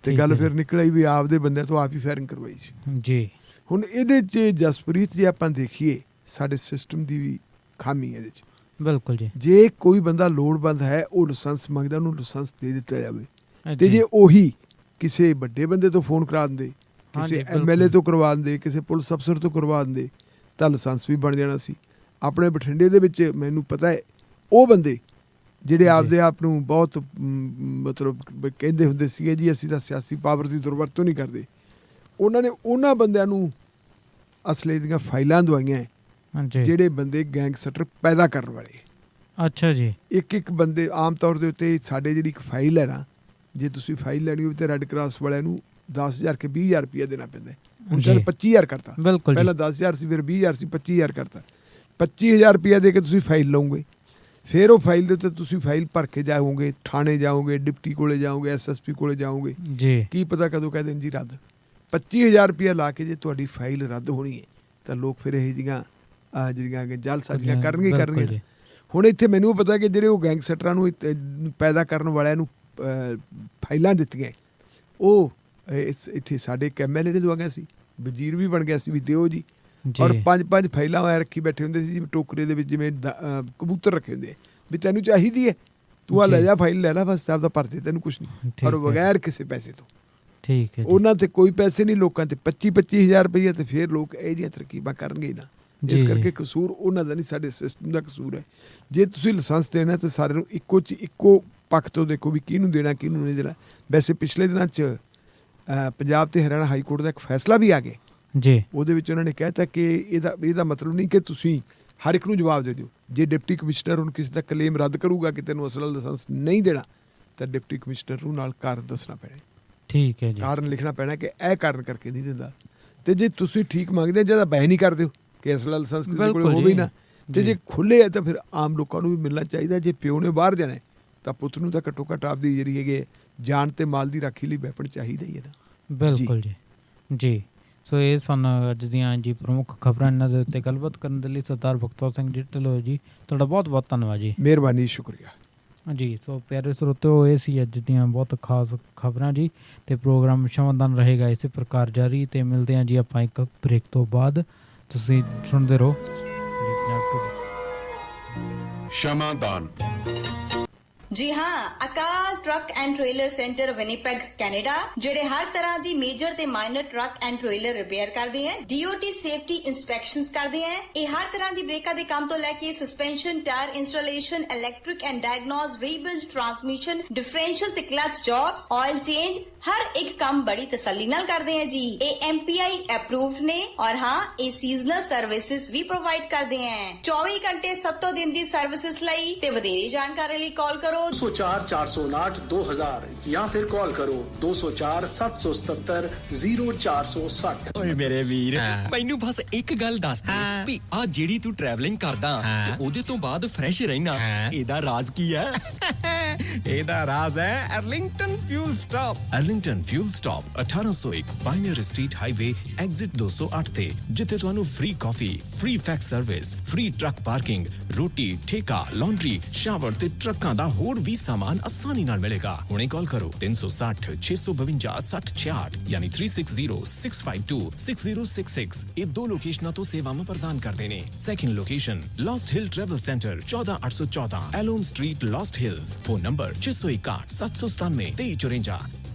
Speaker 3: ਤੇ ਗੱਲ ਫਿਰ ਨਿਕਲ ਆਈ ਵੀ ਆਪਦੇ ਬੰਦਿਆਂ ਤੋਂ ਆਪ ਹੀ ਫਾਇਰਿੰਗ ਕਰਵਾਈ ਸੀ ਜੀ। ਹੁਣ ਇਹਦੇ 'ਚ ਜਸਪ੍ਰੀਤ ਜੇ ਆਪਾਂ ਦੇਖੀਏ ਸਾਡੇ ਸਿਸਟਮ ਦੀ ਵੀ ਖਾਮੀ ਇਹਦੇ 'ਚ। ਬਿਲਕੁਲ ਜੀ। ਜੇ ਕੋਈ ਬੰਦਾ ਲੋੜਵੰਦ ਹੈ, ਉਹ ਲਾਇਸੈਂਸ ਮੰਗਦਾ, ਉਹਨੂੰ ਲਾਇਸੈਂਸ ਦੇ ਦਿੱਤਾ ਜਾਵੇ। ਤੇ ਜੇ ਉਹੀ ਕਿਸੇ ਵੱਡੇ ਬੰਦੇ ਤੋਂ ਫੋਨ ਕਰਾ ਦਿੰਦੇ, ਕਿਸੇ MLA ਤੋਂ ਕਰਵਾ ਦਿੰਦੇ, ਕਿਸੇ ਪੁਲਿਸ ਅਫਸਰ ਤੋਂ ਕਰਵਾ ਦਿੰਦੇ, ਤਾਂ ਲਾਇਸੈਂਸ ਵੀ ਬਣ ਜਾਣਾ ਸੀ। ਆਪਣੇ ਬਠਿੰਡੇ ਦੇ ਵਿੱਚ ਮੈਨੂੰ ਪਤਾ ਹੈ ਉਹ ਬੰਦੇ ਜਿਹੜੇ ਆਪਦੇ ਆਪ ਨੂੰ ਬਹੁਤ ਮਤਲਬ ਕਹਿੰਦੇ ਹੁੰਦੇ ਸੀਗੇ ਜੀ ਅਸੀਂ ਤਾਂ ਸਿਆਸੀ ਪਾਵਰ ਦੀ ਦੁਰਵਰਤੋਂ ਨਹੀਂ ਕਰਦੇ, ਉਹਨਾਂ ਨੇ ਉਹਨਾਂ ਬੰਦਿਆਂ ਨੂੰ ਅਸਲੇ ਦੀਆਂ ਫਾਈਲਾਂ ਦਵਾਈਆਂ ਜਿਹੜੇ ਬੰਦੇ ਗੈਂਗਸਟਰ ਪੈਦਾ ਕਰਨ ਵਾਲੇ। ਅੱਛਾ ਜੀ। ਇੱਕ ਬੰਦੇ ਆਮ ਤੌਰ ਦੇ ਉੱਤੇ ਸਾਡੇ ਜਿਹੜੀ ਇੱਕ ਫਾਈਲ ਹੈ ਨਾ, ਜੇ ਤੁਸੀਂ ਫਾਈਲ ਲੈਣੀ ਹੋਵੇ ਤਾਂ ਰੈੱਡ ਕਰਾਸ ਵਾਲਿਆਂ ਨੂੰ 10,000 ਕਿ 20,000 ਰੁਪਇਆ ਦੇਣਾ ਪੈਂਦਾ। ਹੁਣ ਸ਼ਾਇਦ 25,000 ਕਰਤਾ। ਪਹਿਲਾਂ 10,000 ਸੀ, ਫਿਰ 20,000 ਸੀ, 25,000 ਕਰਤਾ। 25,000 ਰੁਪਇਆ ਦੇ ਕੇ ਤੁਸੀਂ ਫਾਈਲ ਲਓਗੇ, ਫਿਰ ਉਹ ਫਾਈਲ ਦੇ ਉੱਤੇ ਤੁਸੀਂ ਫਾਈਲ ਭਰ ਕੇ ਜਾਓਗੇ, ਥਾਣੇ ਜਾਓਗੇ, ਡਿਪਟੀ ਕੋਲੇ ਜਾਓਗੇ, SSP ਕੋਲੇ ਜਾਓਗੇ ਜੀ। ਕੀ ਪਤਾ ਕਦੋਂ ਕਹਿ ਦੇਣ ਜੀ ਰੱਦ। 25,000 ਰੁਪਇਆ ਲਾ ਕੇ ਜੇ ਤੁਹਾਡੀ ਫਾਈਲ ਰੱਦ ਹੋਣੀ ਹੈ ਤਾਂ ਲੋਕ ਫਿਰ ਇਹ ਜਿਹੜੀਆਂ ਜਾਲਸਾਜ਼ੀਆਂ ਕਰਨਗੇ। ਹੁਣ ਇੱਥੇ ਮੈਨੂੰ ਪਤਾ ਕਿ ਜਿਹੜੇ ਉਹ ਗੈਂਗਸਟਰਾਂ ਨੂੰ ਪੈਦਾ ਕਰਨ ਵਾਲਿਆਂ ਨੂੰ ਫਾਈਲਾਂ ਦਿੱਤੀਆਂ, ਉਹ ਇੱਥੇ ਸਾਡੇ MLA ਨੇ ਦਵਾਈਆਂ ਸੀ। ਵਜ਼ੀਰ ਵੀ ਬਣ ਗਿਆ ਸੀ ਵੀ ਦਿਓ ਜੀ।
Speaker 2: ਜੀ।
Speaker 3: ਔਰ 5-5 ਫਾਈਲਾਂ ਐ ਰੱਖੀ ਬੈਠੇ ਹੁੰਦੇ ਸੀ ਜਿਵੇਂ ਟੋਕਰੇ ਦੇ ਵਿੱਚ ਜਿਵੇਂ ਕਬੂਤਰ ਰੱਖੇ ਹੁੰਦੇ ਵੀ ਤੈਨੂੰ ਚਾਹੀਦੀ ਹੈ ਤੂੰ ਆ ਲੈ ਜਾ ਫਾਈਲ ਲੈ ਲੈ ਬਸ ਆਪਦਾ ਭਰ ਦੇ ਤੈਨੂੰ ਕੁਛ ਨਹੀਂ, ਔਰ ਬਗੈਰ ਕਿਸੇ ਪੈਸੇ ਤੋਂ।
Speaker 2: ਠੀਕ ਹੈ।
Speaker 3: ਉਹਨਾਂ ਤੇ ਕੋਈ ਪੈਸੇ ਨਹੀਂ, ਲੋਕਾਂ ਤੇ 25-25 ਹਜ਼ਾਰ ਰੁਪਈਆ, ਤੇ ਫਿਰ ਲੋਕ ਇਹ ਜਿਹੀਆਂ ਤਰਕੀਬਾਂ ਕਰਨਗੇ ਹੀ ਨਾ। ਇਸ ਕਰਕੇ ਕਸੂਰ ਉਹਨਾਂ ਦਾ ਨਹੀਂ, ਸਾਡੇ ਸਿਸਟਮ ਦਾ ਕਸੂਰ ਹੈ। ਜੇ ਤੁਸੀਂ ਲਾਇਸੈਂਸ ਦੇਣਾ ਤਾਂ ਸਾਰਿਆਂ ਨੂੰ ਇੱਕੋ ਪੱਖ ਤੋਂ ਦੇਖੋ ਵੀ ਕਿਹਨੂੰ ਦੇਣਾ ਕਿਹਨੂੰ ਨਹੀਂ ਦੇਣਾ। ਵੈਸੇ ਪਿਛਲੇ ਦਿਨਾਂ 'ਚ ਪੰਜਾਬ ਤੇ ਹਰਿਆਣਾ ਹਾਈ ਕੋਰਟ ਦਾ ਇੱਕ ਫੈਸਲਾ ਵੀ ਆ ਗਿਆ
Speaker 2: ਜੀ।
Speaker 3: ਉਹਦੇ ਵਿੱਚ ਉਹਨਾਂ ਨੇ ਕਹਿਤਾ ਕਿ ਇਹਦਾ ਮਤਲਬ ਨਹੀਂ ਕਿ ਤੁਸੀਂ ਹਰ ਇੱਕ ਨੂੰ ਜਵਾਬ ਦੇ ਦਿਓ। ਜੇ ਡਿਪਟੀ ਕਮਿਸ਼ਨਰ ਹੁਣ ਕਿਸੇ ਦਾ ਕਲੇਮ ਰੱਦ ਕਰੂਗਾ ਕਿ ਤੈਨੂੰ ਅਸਲ ਲਾਇਸੈਂਸ ਨਹੀਂ ਦੇਣਾ, ਤਾਂ ਡਿਪਟੀ ਕਮਿਸ਼ਨਰ ਨੂੰ ਨਾਲ ਕਾਰਨ ਦੱਸਣਾ ਪੈਣਾ। ਠੀਕ ਹੈ ਜੀ। ਕਾਰਨ ਲਿਖਣਾ ਪੈਣਾ ਕਿ ਇਹ ਕਾਰਨ ਕਰਕੇ ਨਹੀਂ ਦਿੰਦਾ। ਤੇ ਜੇ ਤੁਸੀਂ ਠੀਕ ਮੰਗਦੇ ਜਦ ਬੈਨ ਹੀ ਕਰ ਦਿਓ ਕਿ ਅਸਲ ਲਾਇਸੈਂਸ ਕਿਸੇ ਕੋਲ ਹੋਵੇ ਹੀ ਨਾ। ਤੇ ਜੇ ਖੁੱਲੇ ਹੈ ਤਾਂ ਫਿਰ ਆਮ ਲੋਕਾਂ ਨੂੰ ਵੀ ਮਿਲਣਾ ਚਾਹੀਦਾ। ਜੇ ਪਿਓ ਨੇ ਬਾਹਰ ਜਾਣਾ ਤਾਂ ਪੁੱਤ ਨੂੰ ਤਾਂ ਘੱਟੋ ਘੱਟ ਆਪਦੀ ਜਿਹੜੀ ਹੈਗੇ ਜਾਨ ਤੇ ਮਾਲ ਦੀ ਰਾਖੀ ਲਈ ਵੈਪਨ ਚਾਹੀਦਾ ਹੀ ਹੈ ਨਾ।
Speaker 2: ਬਿਲਕੁਲ ਜੀ। ਜੀ। ਸੋ ਇਹ ਸਨ ਅੱਜ ਦੀਆਂ ਜੀ ਪ੍ਰਮੁੱਖ ਖਬਰਾਂ। ਇਹਨਾਂ ਦੇ ਉੱਤੇ ਗੱਲਬਾਤ ਕਰਨ ਦੇ ਲਈ ਸਰਦਾਰ ਬਖਤੌਰ ਸਿੰਘ ਜੀ ਢਿੱਲੋਂ ਜੀ ਤੁਹਾਡਾ ਬਹੁਤ ਬਹੁਤ ਧੰਨਵਾਦ ਜੀ।
Speaker 3: ਮਿਹਰਬਾਨੀ, ਸ਼ੁਕਰੀਆ
Speaker 2: ਜੀ। ਸੋ ਪਿਆਰੇ ਸਰੋਤਿਓ, ਇਹ ਸੀ ਅੱਜ ਦੀਆਂ ਬਹੁਤ ਖਾਸ ਖਬਰਾਂ ਜੀ। ਤੇ ਪ੍ਰੋਗਰਾਮ ਸ਼ਮਾਦਾਨ ਰਹੇਗਾ ਇਸੇ ਪ੍ਰਕਾਰ ਜਾਰੀ। ਤੇ ਮਿਲਦੇ ਹਾਂ ਜੀ ਆਪਾਂ ਇੱਕ ਬ੍ਰੇਕ ਤੋਂ ਬਾਅਦ। ਤੁਸੀਂ ਸੁਣਦੇ ਰਹੋ
Speaker 1: ਸ਼ਮਾਦਾਨ।
Speaker 4: ਜੀ ਹਾਂ, Akal truck and trailer centre Winnipeg Canada, ਜਿਹੜੇ ਹਰ ਤਰ੍ਹਾਂ ਦੀ ਮੇਜਰ ਤੇ minor truck and trailer repair ਕਰਦੇ ਹਨ, DOT ਸੇਫਟੀ ਇੰਸਪੈਕਸ਼ਨਸ ਕਰਦੇ ਹਨ। ਇਹ ਹਰ ਤਰ੍ਹਾਂ ਦੀ ਬ੍ਰੇਕਾਂ ਦੇ ਕੰਮ ਤੋਂ ਲੈ ਕੇ suspension, tyre installation, electric and diagnose, rebuild, transmission, differential ਤੇ ਕਲਚ ਜੌਬਸ, ਆਇਲ ਚੇਂਜ, ਹਰ ਇੱਕ ਕੰਮ ਬੜੀ ਤਸੱਲੀ ਨਾਲ ਕਰਦੇ हैं जी। ਇਹ MPI ਅਪਰੂਵਡ ਨੇ ਔਰ ਹਾਂ ਇਹ ਸੀਜ਼ਨਲ ਸਰਵਿਸਿਜ਼ ਵੀ ਪ੍ਰੋਵਾਈਡ ਕਰਦੇ हैं। 24 ਘੰਟੇ 7 ਦਿਨ ਦੀ ਸਰਵਿਸਿਜ਼ ਲਈ ਤੇ ਵਧੇਰੇ ਜਾਣਕਾਰੀ ਲਈ ਕਾਲ ਕਰੋ
Speaker 5: 204 459 2000 ਜਾਂ ਫਿਰ ਕਾਲ ਕਰੋ 204 777 0460।
Speaker 6: ਓਏ ਮੇਰੇ ਵੀਰ, ਮੈਨੂੰ ਬਸ ਇੱਕ ਗੱਲ ਦੱਸ ਦੇ ਵੀ ਆ ਜਿਹੜੀ ਤੂੰ ਟਰੈਵਲਿੰਗ ਕਰਦਾ ਤੇ ਉਹਦੇ ਤੋਂ ਬਾਅਦ ਫਰੈਸ਼ ਰਹਿਣਾ, ਇਹਦਾ ਰਾਜ਼ ਕੀ ਹੈ? ਇਹਦਾ ਰਾਜ਼ ਹੈ Arlington fuel stop. Arlington fuel stop 1801 pioneer street highway exit 208 ਤੇ, ਜਿੱਥੇ ਤੁਹਾਨੂੰ ਫ੍ਰੀ ਕਾਫੀ, free fax service, free truck parking, ਰੋਟੀ, ਠੇਕਾ, ਲਾਂਡਰੀ, ਸ਼ਾਵਰ ਤੇ ਟਰੱਕਾਂ ਦਾ ਹੋਰ ਵੀ ਸਾਮਾਨ ਆਸਾਨੀ ਨਾਲ ਮਿਲੇਗਾ। ਹੁਣੇ ਕਾਲ ਕਰੋ 360 652 6066 ਯਾਨੀ 360652 6066। ਇਹ ਦੋ ਲੋਕੇਸ਼ਨਾਂ ਤੋਂ ਸੇਵਾਵਾਂ ਪ੍ਰਦਾਨ ਕਰਦੇ ਨੇ। Second location Lost Hill travel centre 14814 Aloma street, Lost Hills. Phone number 661 797 2354।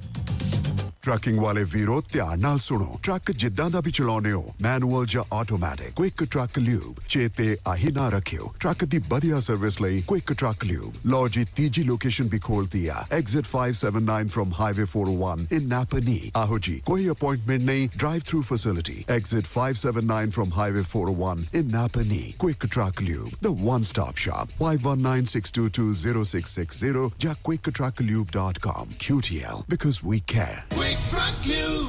Speaker 1: Trucking ਵਾਲੇ ਵੀਰੋ ਧਿਆਨ ਨਾਲ ਸੁਣੋ। ਟਰੱਕ ਜਿੱਦਾਂ ਦਾ ਵੀ ਚਲਾਉਨੇ ਹੋ, ਮੈਨੂਅਲ ਜਾਂ ਆਟੋਮੈਟਿਕ, ਕੁਇਕ ਟਰੱਕ ਲਿਊਬ ਚੇਤੇ ਆਹੀ ਨਾ ਰੱਖਿਓ। ਟਰੱਕ ਦੀ ਵਧੀਆ ਸਰਵਿਸ ਲਈ ਕੁਇਕ ਟਰੱਕ ਲਿਊਬ। ਲਓ ਜੀ, ਤੀਜੀ ਲੋਕੇਸ਼ਨ ਵੀ ਖੋਲਤੀ ਆ, ਐਗਜ਼ਿਟ 579 ਫਰਮ ਹਾਈਵੇ 401 ਇਨ ਨਾਪਨੀ। ਆਹੋ ਜੀ, ਕੋਈ ਅਪਾਇੰਟਮੈਂਟ ਨਹੀਂ, drive through facility. Exit 579 firm highway 401 in ਨਾਪਨੀ। Quick truck lube, the one stop shop। 5196220660 ਜਾਂ quicktrucklube.com। QTL, because we care। Quick Truck Lube।